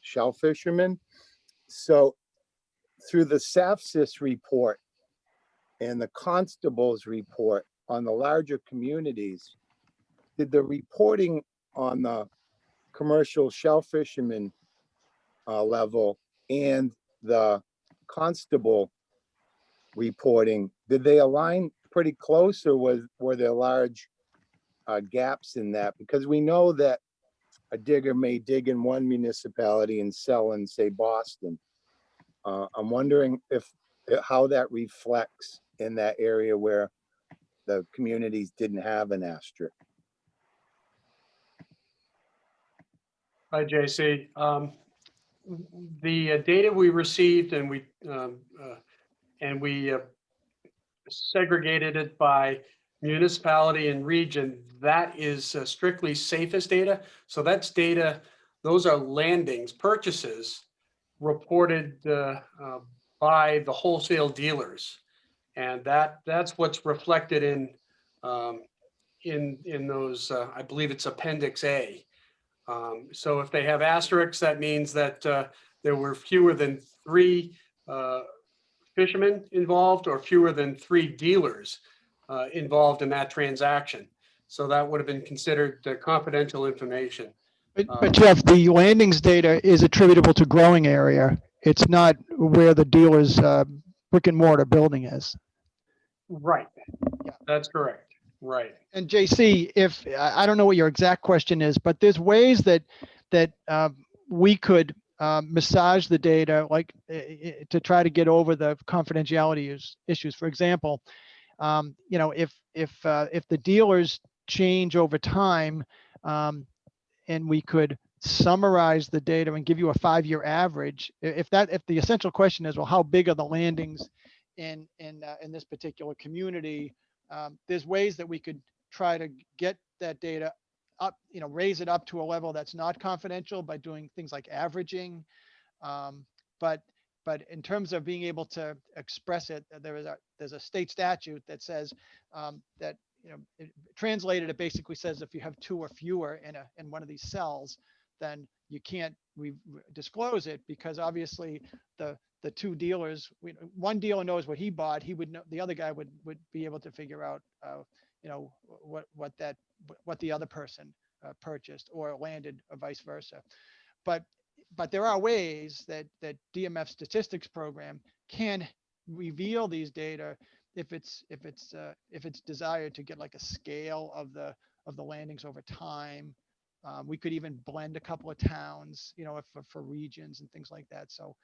shell fishermen. So through the SAFSIS report and the constable's report on the larger communities, did the reporting on the commercial shell fishermen level and the constable reporting, did they align pretty close, or were there large gaps in that? Because we know that a digger may dig in one municipality and sell in, say, Boston. I'm wondering how that reflects in that area where the communities didn't have an asterisk. Hi, JC. The data we received, and we segregated it by municipality and region. That is strictly safest data. So that's data, those are landings, purchases reported by the wholesale dealers. And that's what's reflected in those, I believe it's Appendix A. So if they have asterisks, that means that there were fewer than 3 fishermen involved or fewer than 3 dealers involved in that transaction. So that would have been considered confidential information. But Jeff, the landings data is attributable to growing area. It's not where the dealer's brick and mortar building is. Right. Yeah, that's correct. Right. And JC, if I don't know what your exact question is, but there's ways that we could massage the data, like to try to get over the confidentiality issues. For example, if the dealers change over time, and we could summarize the data and give you a 5-year average. If the essential question is, well, how big are the landings in this particular community? There's ways that we could try to get that data up, raise it up to a level that's not confidential by doing things like averaging. But in terms of being able to express it, there's a state statute that says that, translated, it basically says if you have 2 or fewer in one of these cells, then you can't disclose it, because obviously the 2 dealers, one dealer knows what he bought, he would know, the other guy would be able to figure out what the other person purchased or landed, or vice versa. But there are ways that DMF statistics program can reveal these data if it's desired to get like a scale of the landings over time. We could even blend a couple of towns, for regions and things like that. So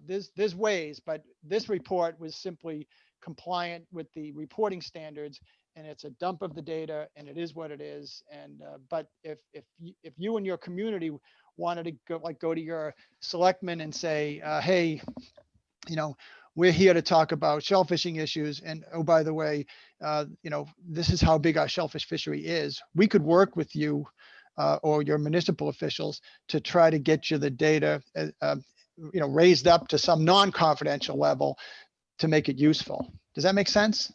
there's ways, but this report was simply compliant with the reporting standards, and it's a dump of the data, and it is what it is. And but if you and your community wanted to go to your selectmen and say, hey, we're here to talk about shellfishing issues, and oh, by the way, this is how big our shellfish fishery is. We could work with you or your municipal officials to try to get you the data, raised up to some non-confidential level to make it useful. Does that make sense?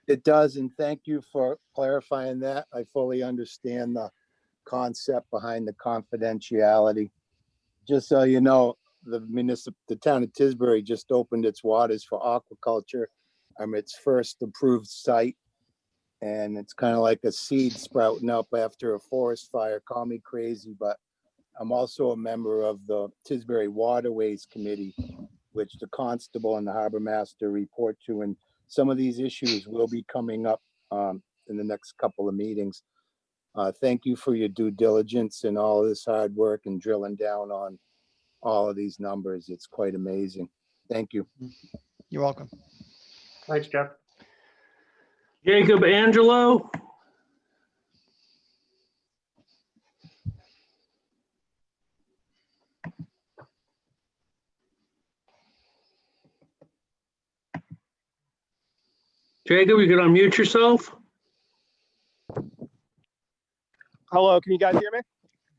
It does, and thank you for clarifying that. I fully understand the concept behind the confidentiality. Just so you know, the town of Tisbury just opened its waters for aquaculture. Its first approved site, and it's kind of like a seed sprouting up after a forest fire. Call me crazy, but I'm also a member of the Tisbury Waterways Committee, which the constable and the harbor master report to, and some of these issues will be coming up in the next couple of meetings. Thank you for your due diligence and all this hard work and drilling down on all of these numbers. It's quite amazing. Thank you. You're welcome. Thanks, Jeff. Jacob Angelo. Jacob, you can unmute yourself. Hello, can you guys hear me?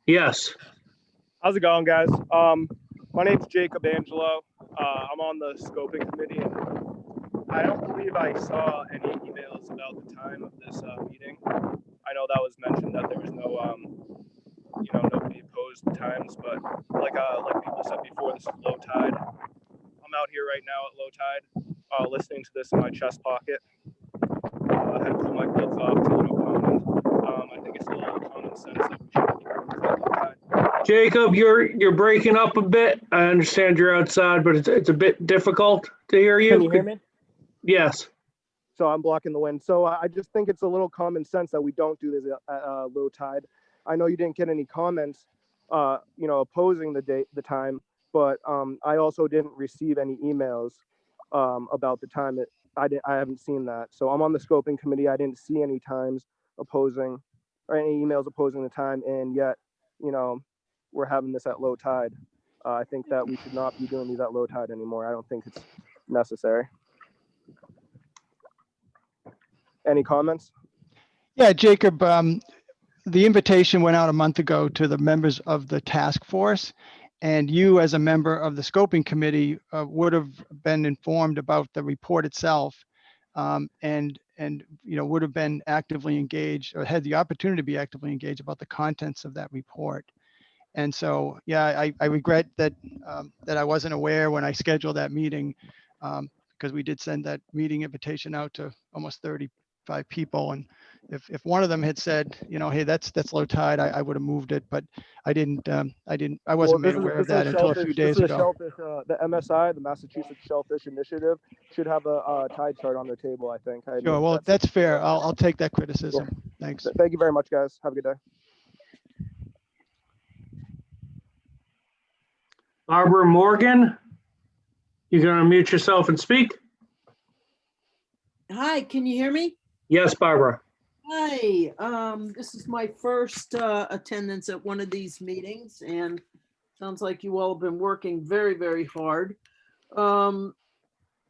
Yes. How's it going, guys? My name's Jacob Angelo. I'm on the scoping committee, and I don't believe I saw any emails about the time of this meeting. I know that was mentioned that there was no, nobody opposed the times, but like people said before, this is low tide. I'm out here right now at low tide, listening to this in my chest pocket. I had to pull my gloves off to comment. I think it's a little common sense that we should keep low tide. Jacob, you're breaking up a bit. I understand you're outside, but it's a bit difficult to hear you. Can you hear me? Yes. So I'm blocking the wind. So I just think it's a little common sense that we don't do this at low tide. I know you didn't get any comments, opposing the time, but I also didn't receive any emails about the time. I haven't seen that. So I'm on the scoping committee. I didn't see any times opposing or any emails opposing the time, and yet, we're having this at low tide. I think that we should not be doing these at low tide anymore. I don't think it's necessary. Any comments? Yeah, Jacob, the invitation went out a month ago to the members of the task force, and you as a member of the scoping committee would have been informed about the report itself, and would have been actively engaged or had the opportunity to be actively engaged about the contents of that report. And so, yeah, I regret that that I wasn't aware when I scheduled that meeting, because we did send that meeting invitation out to almost 35 people. And if one of them had said, hey, that's low tide, I would have moved it, but I wasn't made aware of that until a few days ago. Shellfish, the MSI, the Massachusetts Shellfish Initiative, should have a tide chart on their table, I think. Sure, well, that's fair. I'll take that criticism. Yeah. Thanks. Thank you very much, guys. Have a good day. Barbara Morgan, you can unmute yourself and speak. Hi, can you hear me? Yes, Barbara. Hi, this is my first attendance at one of these meetings, and sounds like you all have been working very, very hard. I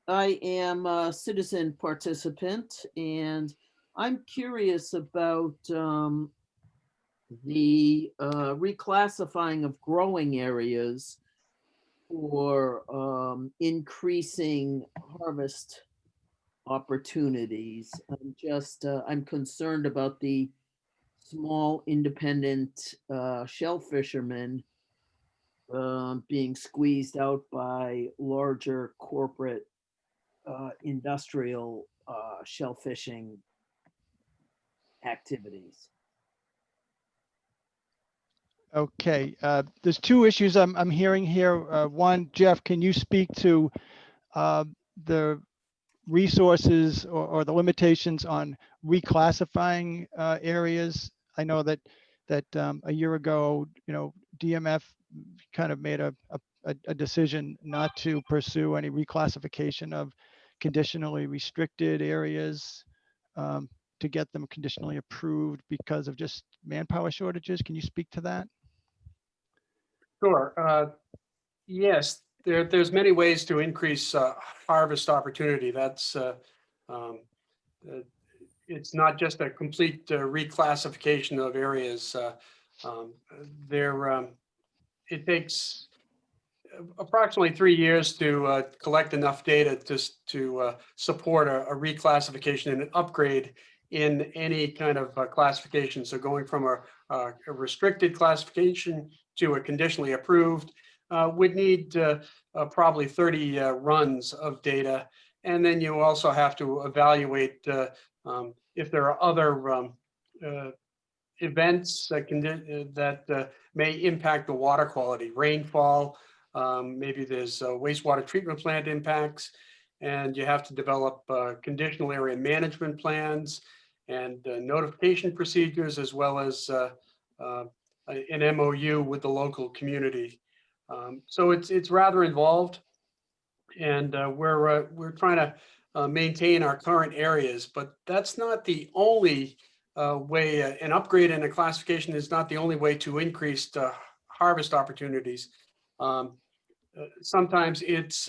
am a citizen participant, and I'm curious about the reclassifying of growing areas for increasing harvest opportunities. I'm concerned about the small independent shell fishermen being squeezed out by larger corporate industrial shell fishing activities. Okay, there's two issues I'm hearing here. One, Jeff, can you speak to the resources or the limitations on reclassifying areas? I know that a year ago, DMF kind of made a decision not to pursue any reclassification of conditionally restricted areas to get them conditionally approved because of just manpower shortages. Can you speak to that? Sure. Yes, there's many ways to increase harvest opportunity. That's it's not just a complete reclassification of areas. It takes approximately 3 years to collect enough data to support a reclassification and an upgrade in any kind of classification. So going from a restricted classification to a conditionally approved would need probably 30 runs of data. And then you also have to evaluate if there are other events that may impact the water quality, rainfall, maybe there's wastewater treatment plant impacts, and you have to develop conditional area management plans and notification procedures, as well as an MOU with the local community. So it's rather involved, and we're trying to maintain our current areas, but that's not the only way. An upgrade in a classification is not the only way to increase harvest opportunities. Sometimes it's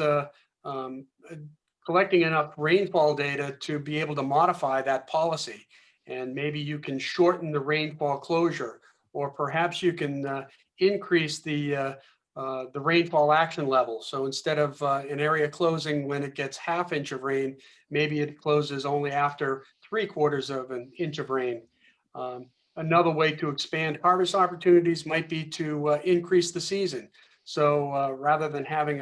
collecting enough rainfall data to be able to modify that policy. And maybe you can shorten the rainfall closure, or perhaps you can increase the rainfall action level. So instead of an area closing when it gets ½ inch of rain, maybe it closes only after 3/4 of an inch of rain. Another way to expand harvest opportunities might be to increase the season. So rather than having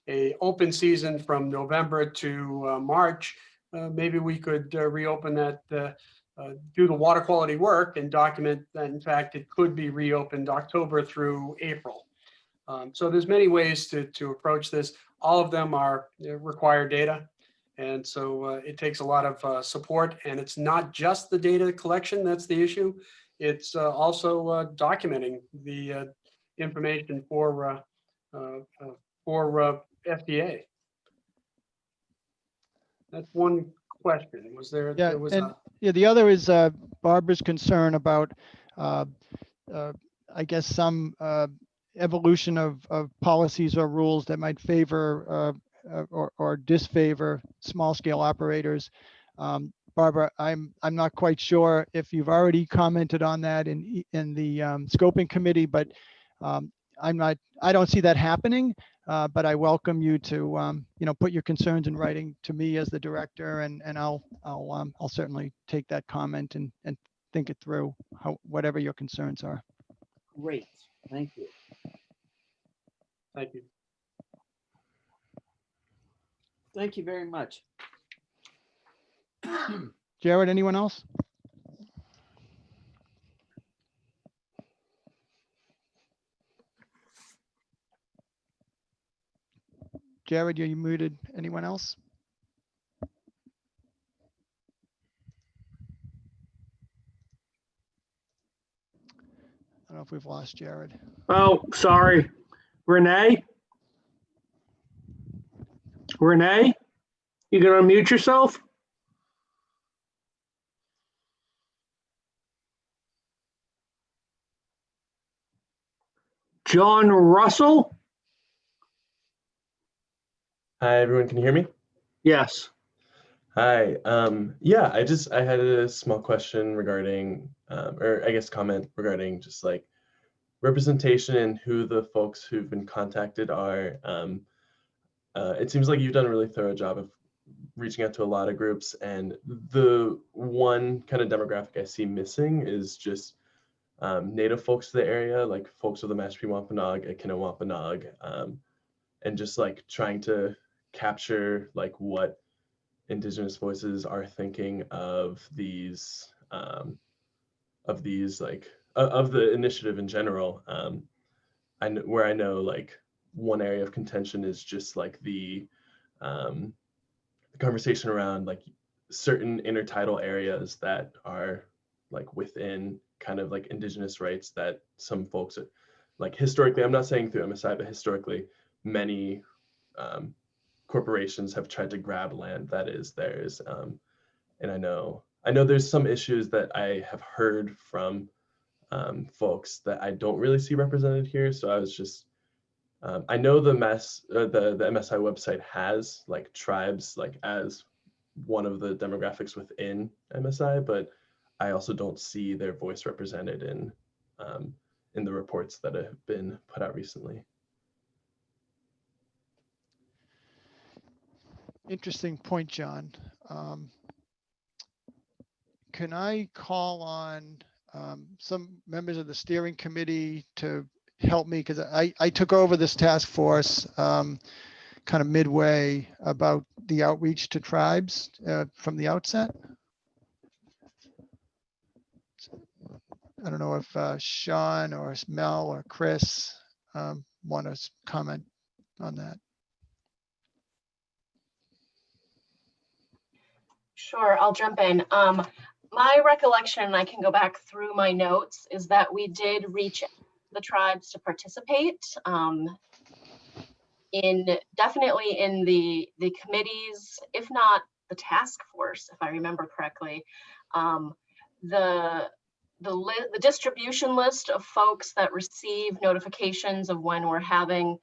a open season from November to March, maybe we could reopen that, do the water quality work and document that in fact it could be reopened October through April. So there's many ways to approach this. All of them are require data. And so it takes a lot of support, and it's not just the data collection that's the issue. It's also documenting the information for FDA. That's one question. Was there? Yeah, There was and the other is Barbara's concern about, I guess, some evolution of policies or rules that might favor or disfavor small scale operators. Barbara, I'm not quite sure if you've already commented on that in the scoping committee, but I don't see that happening. But I welcome you to put your concerns in writing to me as the director, and I'll certainly take that comment and think it through, whatever your concerns are. Great, thank you. Thank you. Thank you very much. Jared, anyone else? Jared, you muted. Anyone else? I don't know if we've lost Jared. Oh, sorry. Renee? Renee? You gonna unmute yourself? John Russell? Hi, everyone. Can you hear me? Yes. Hi. Yeah, I had a small question regarding, or I guess comment regarding just like representation and who the folks who've been contacted are. It seems like you've done a really thorough job of reaching out to a lot of groups, and the one kind of demographic I see missing is just Native folks to the area, like folks of the Mashpee Wampanoag, Akin Wampanoag, and just like trying to capture like what Indigenous voices are thinking of these like of the initiative in general. Where I know like one area of contention is just like the conversation around like certain intertidal areas that are like within kind of like Indigenous rights that some folks are, like historically, I'm not saying through MSI, but historically many corporations have tried to grab land that is theirs. And I know there's some issues that I have heard from folks that I don't really see represented here. So I was just, I know the MSI website has like tribes like as one of the demographics within MSI, but I also don't see their voice represented in the reports that have been put out recently. interesting point, John. Can I call on some members of the steering committee to help me? Because I took over this task force kind of midway about the outreach to tribes from the outset. I don't know if Sean or Mel or Chris want to comment on that. Sure, I'll jump in. My recollection, and I can go back through my notes, is that we did reach the tribes to participate definitely in the committees, if not the task force, if I remember correctly. The distribution list of folks that receive notifications of when we're having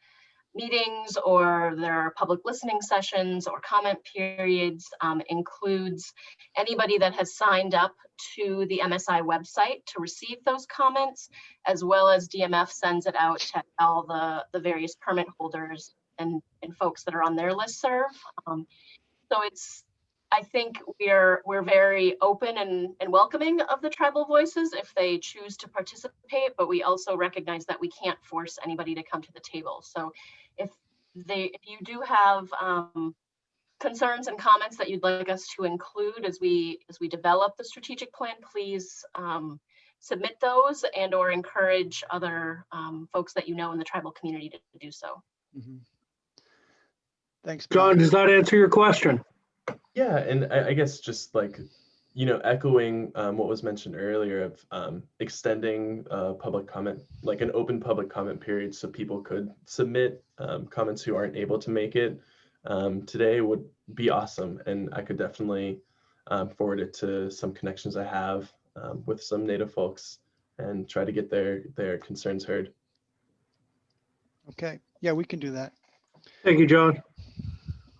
meetings or there are public listening sessions or comment periods includes anybody that has signed up to the MSI website to receive those comments, as well as DMF sends it out to all the various permit holders and folks that are on their listserv. So I think we're very open and welcoming of the tribal voices if they choose to participate, but we also recognize that we can't force anybody to come to the table. So if you do have concerns and comments that you'd like us to include as we develop the strategic plan, please submit those and or encourage other folks that you know in the tribal community to do so. Mm-hmm. Thanks, John. Does that answer your question? Yeah, and I guess just like, echoing what was mentioned earlier of extending public comment, like an open public comment period so people could submit comments who aren't able to make it today would be awesome. And I could definitely forward it to some connections I have with some Native folks and try to get their concerns heard. Okay, yeah, we can do that. Thank you, John.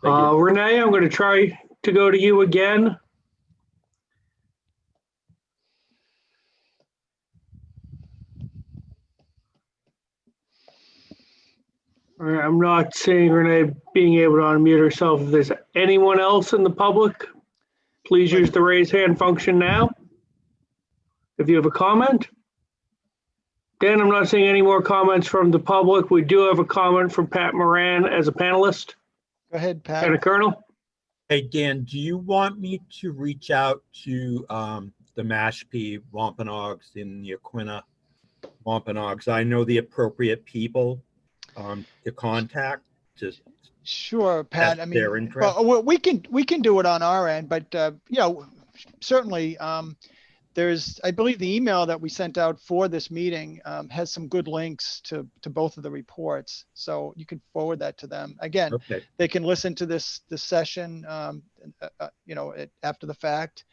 Thank you. Renee, I'm going to try to go to you again. All right, I'm not seeing Renee being able to unmute herself. If there's anyone else in the public, please use the raise hand function now. If you have a comment. Dan, I'm not seeing any more comments from the public. We do have a comment from Pat Moran as a panelist. Go ahead, Pat. And a colonel. Hey, Dan, do you want me to reach out to the Mashpee Wampanoags in the Aquinnah Wampanoags? I know the appropriate people to contact. Sure, Pat. I mean, their interest. well, we can do it on our end, but certainly there's, I believe the email that we sent out for this meeting has some good links to both of the reports. So you can forward that to them. Again, okay. They can listen to this session, after the fact,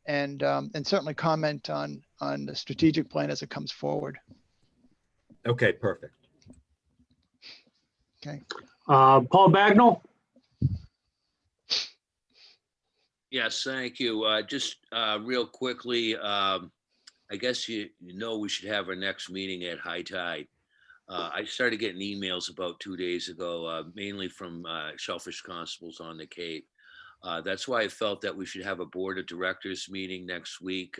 and certainly comment on the strategic plan as it comes forward. Okay, perfect. Okay. Paul Bagnall. Yes, thank you. Just real quickly, I guess you know we should have our next meeting at high tide. I started getting emails about 2 days ago, mainly from Shellfish constables on the Cape. That's why I felt that we should have a board of directors meeting next week,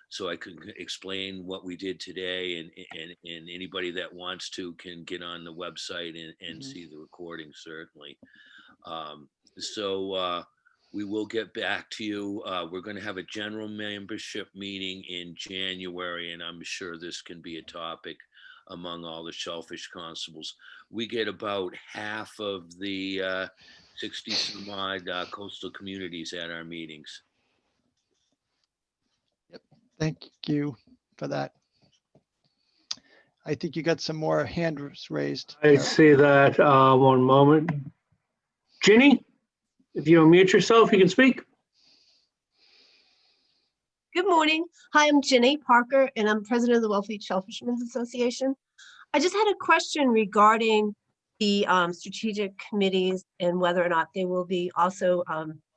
so I could explain what we did today, and anybody that wants to can get on the website and see the recording, certainly. We will get back to you. We're going to have a general membership meeting in January, and I'm sure this can be a topic among all the Shellfish constables. We get about half of the 60 some odd coastal communities at our meetings. Yep. Thank you for that. I think you got some more hands raised. I see that. One moment. Ginny? If you unmute yourself, you can speak. Good morning. Hi, I'm Ginny Parker, and I'm president of the Wellfleet Shellfishermen's Association. I just had a question regarding the strategic committees and whether or not they will be also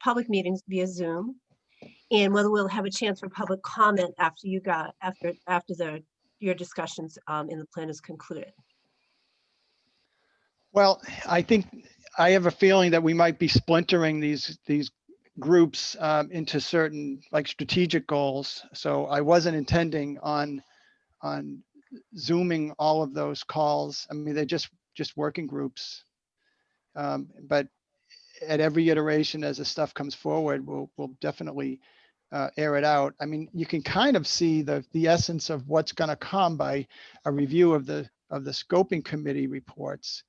public meetings via Zoom, and whether we'll have a chance for public comment after your discussions in the plan is concluded. Well, I think I have a feeling that we might be splintering these groups into certain like strategic goals. So I wasn't intending on Zooming all of those calls. I mean, they're just working groups. But at every iteration, as the stuff comes forward, we'll definitely air it out. I mean, you can kind of see the essence of what's going to come by a review of the scoping committee reports.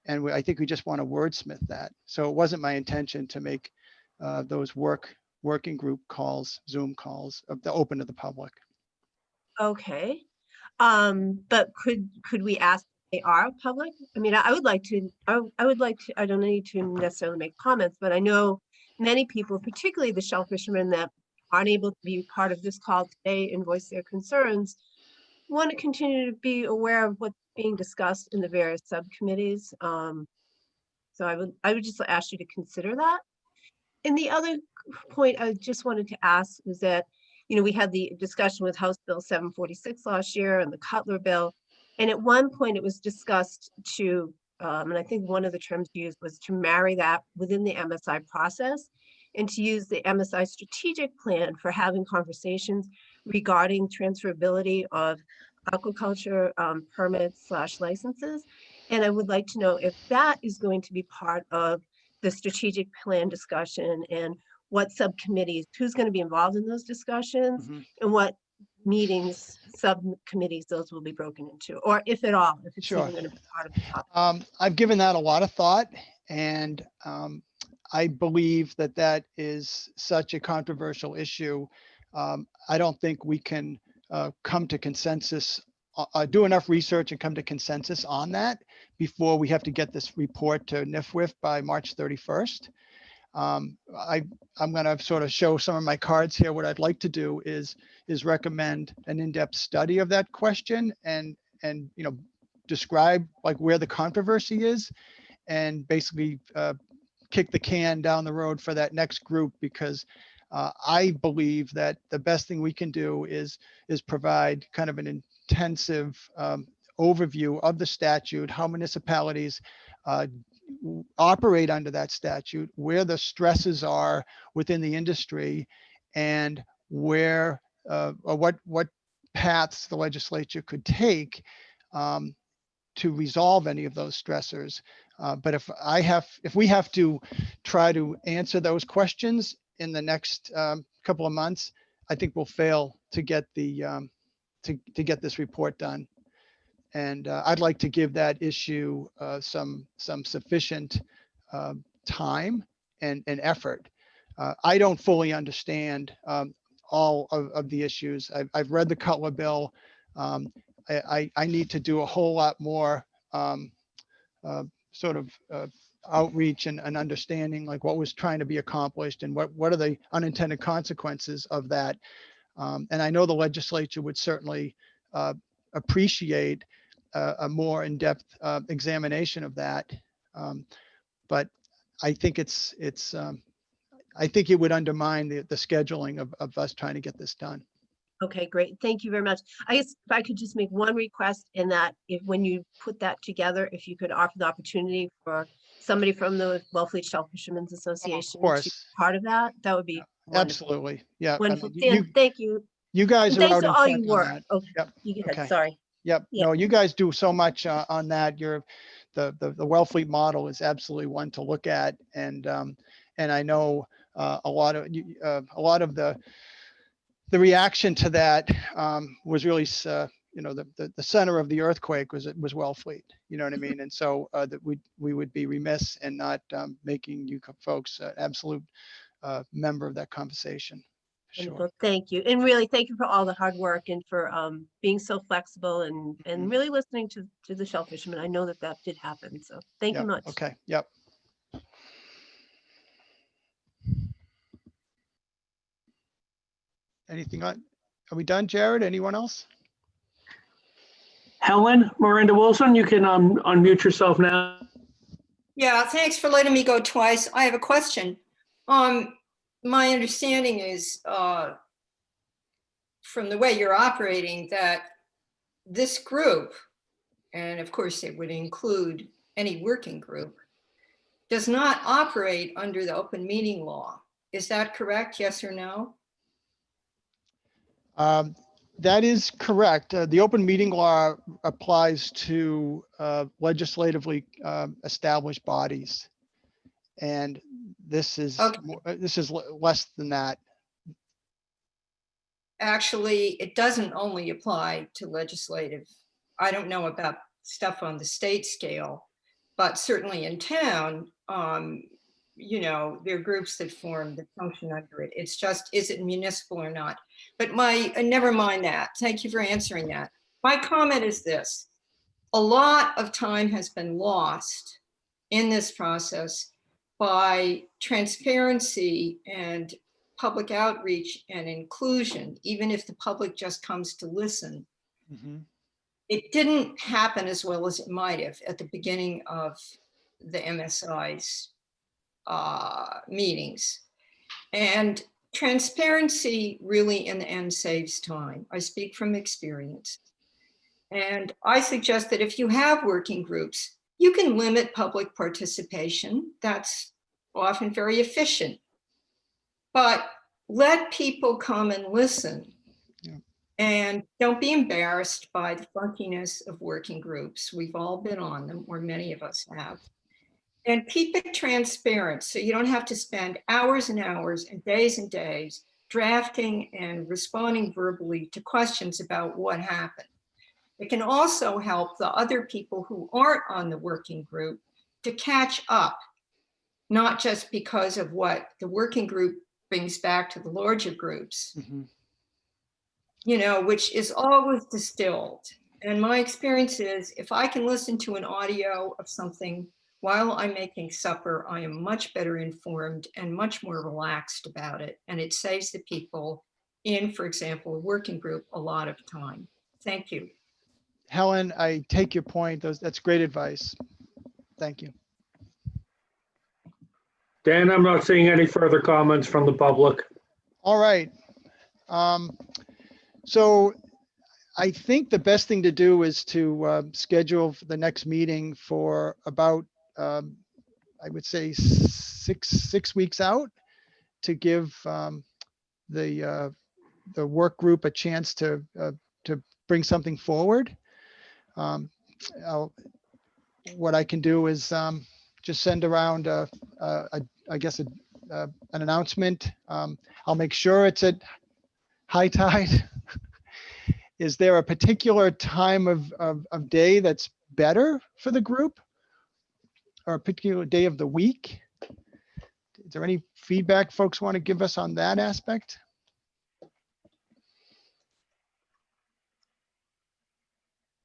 And I think we just want to wordsmith that. So it wasn't my intention to make those working group calls, Zoom calls, open to the public. Okay. But could we ask if they are public? I mean, I would like to, I don't need to necessarily make comments, but I know many people, particularly the shellfishermen that aren't able to be part of this call today and voice their concerns, want to continue to be aware of what's being discussed in the various subcommittees. So I would just ask you to consider that. And the other point I just wanted to ask was that, we had the discussion with House Bill 746 last year and the Cutler bill. And at one point it was discussed to, and I think one of the terms used was to marry that within the MSI process and to use the MSI strategic plan for having conversations regarding transferability of aquaculture permits / licenses. And I would like to know if that is going to be part of the strategic plan discussion and what subcommittees, who's going to be involved in those discussions, and what meetings, subcommittees those will be broken into, or if at all, if it's even going to be part of the topic. I've given that a lot of thought, and I believe that is such a controversial issue. I don't think we can come to consensus, do enough research and come to consensus on that before we have to get this report to NIFWIF by March 31st. I'm going to sort of show some of my cards here. What I'd like to do is recommend an in-depth study of that question and describe like where the controversy is, and basically kick the can down the road for that next group, because I believe that the best thing we can do is provide kind of an intensive overview of the statute, how municipalities operate under that statute, where the stresses are within the industry, and where or what paths the legislature could take to resolve any of those stressors. But if we have to try to answer those questions in the next couple of months, I think we'll fail to get the to get this report done. And I'd like to give that issue some sufficient time and effort. I don't fully understand all of the issues. I've read the Cutler bill. I need to do a whole lot more sort of outreach and understanding like what was trying to be accomplished and what are the unintended consequences of that. And I know the legislature would certainly appreciate a more in-depth examination of that. But I think I think it would undermine the scheduling of us trying to get this done. Okay, great. Thank you very much. I guess if I could just make one request, in that when you put that together, if you could offer the opportunity for somebody from the Wellfleet Shellfishermen's Association to be part of that, that would be wonderful. Absolutely. Yeah. Wonderful. Dan, thank you. You guys And are thanks out for all in your work. on that. Okay, Yep. you go ahead. Okay. Sorry. Yep. Yeah. No, you guys do so much on that. The Wellfleet model is absolutely one to look at, and I know a lot of the reaction to that was really the center of the earthquake was Wellfleet. You know what I mean? And so that we would be remiss in not making you folks an absolute member of that conversation. Sure. Wonderful. Thank you. And really, thank you for all the hard work and for being so flexible and really listening to the shellfishermen. I know that did happen. So thank you much. Okay. Yep. Anything on? Are we done, Jared? Anyone else? Helen, Miranda Wilson, you can unmute yourself now. Yeah, thanks for letting me go twice. I have a question. My understanding is from the way you're operating that this group, and of course it would include any working group, does not operate under the open meeting law. Is that correct? Yes or no? That is correct. The open meeting law applies to legislatively established bodies. And this is less than that. Actually, it doesn't only apply to legislative. I don't know about stuff on the state scale, but certainly in town, you know, there are groups that form that function under it. It's just, is it municipal or not? But never mind that. Thank you for answering that. My comment is this: a lot of time has been lost in this process by transparency and public outreach and inclusion, even if the public just comes to listen. Mm-hmm. It didn't happen as well as it might have at the beginning of the MSI's meetings. And transparency really in the end saves time. I speak from experience. And I suggest that if you have working groups, you can limit public participation. That's often very efficient. But let people come and listen. Yeah. And don't be embarrassed by the funkiness of working groups. We've all been on them, or many of us have. And keep it transparent so you don't have to spend hours and hours and days drafting and responding verbally to questions about what happened. It can also help the other people who aren't on the working group to catch up, not just because of what the working group brings back to the larger groups, Mm-hmm. you know, which is always distilled. And my experience is if I can listen to an audio of something while I'm making supper, I am much better informed and much more relaxed about it. And it saves the people in, for example, a working group a lot of time. Thank you. Helen, I take your point. That's great advice. Thank you. Dan, I'm not seeing any further comments from the public. All right. So I think the best thing to do is to schedule the next meeting for about, I would say six weeks out, to give the work group a chance to bring something forward. What I can do is just send around I guess an announcement. I'll make sure it's at high tide. Is there a particular time of day that's better for the group, or a particular day of the week? Is there any feedback folks want to give us on that aspect?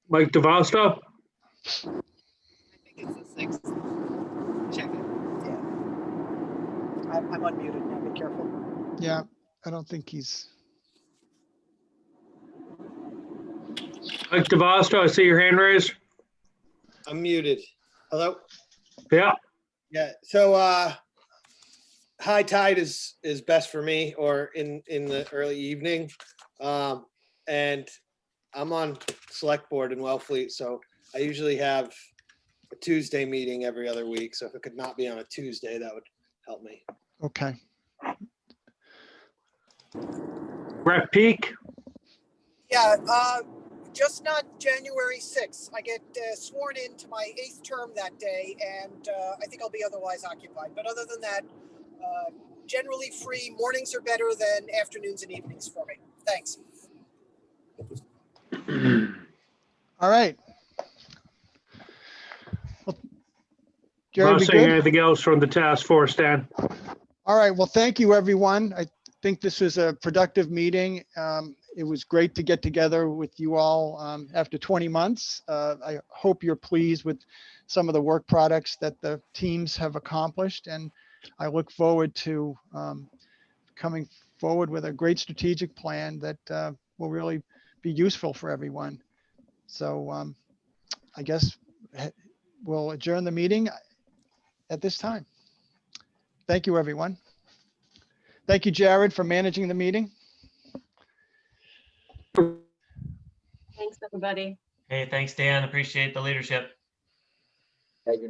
Mike DeVosto? I think it's the 6th. Check it. Yeah. I'm unmuted now. Be careful. Yeah, I don't think he's. Mike DeVosto, I see your hand raised. I'm muted. Hello? Yeah. Yeah, so high tide is best for me, or in the early evening. And I'm on select board in Wellfleet, so I usually have a Tuesday meeting every other week. So if it could not be on a Tuesday, that would help me. Okay. Brett Peak? Yeah, just not January 6th. I get sworn into my 8th term that day, and I think I'll be otherwise occupied. But other than that, generally free. Mornings are better than afternoons and evenings for me. Thanks. All right. Well, Jerry, Not we seeing good? anything else from the task force, Dan. All right. Well, thank you, everyone. I think this was a productive meeting. It was great to get together with you all after 20 months. I hope you're pleased with some of the work products that the teams have accomplished. And I look forward to coming forward with a great strategic plan that will really be useful for everyone. So I guess we'll adjourn the meeting at this time. Thank you, everyone. Thank you, Jared, for managing the meeting. Thanks, everybody. Hey, thanks, Dan. Appreciate the leadership. Thank you.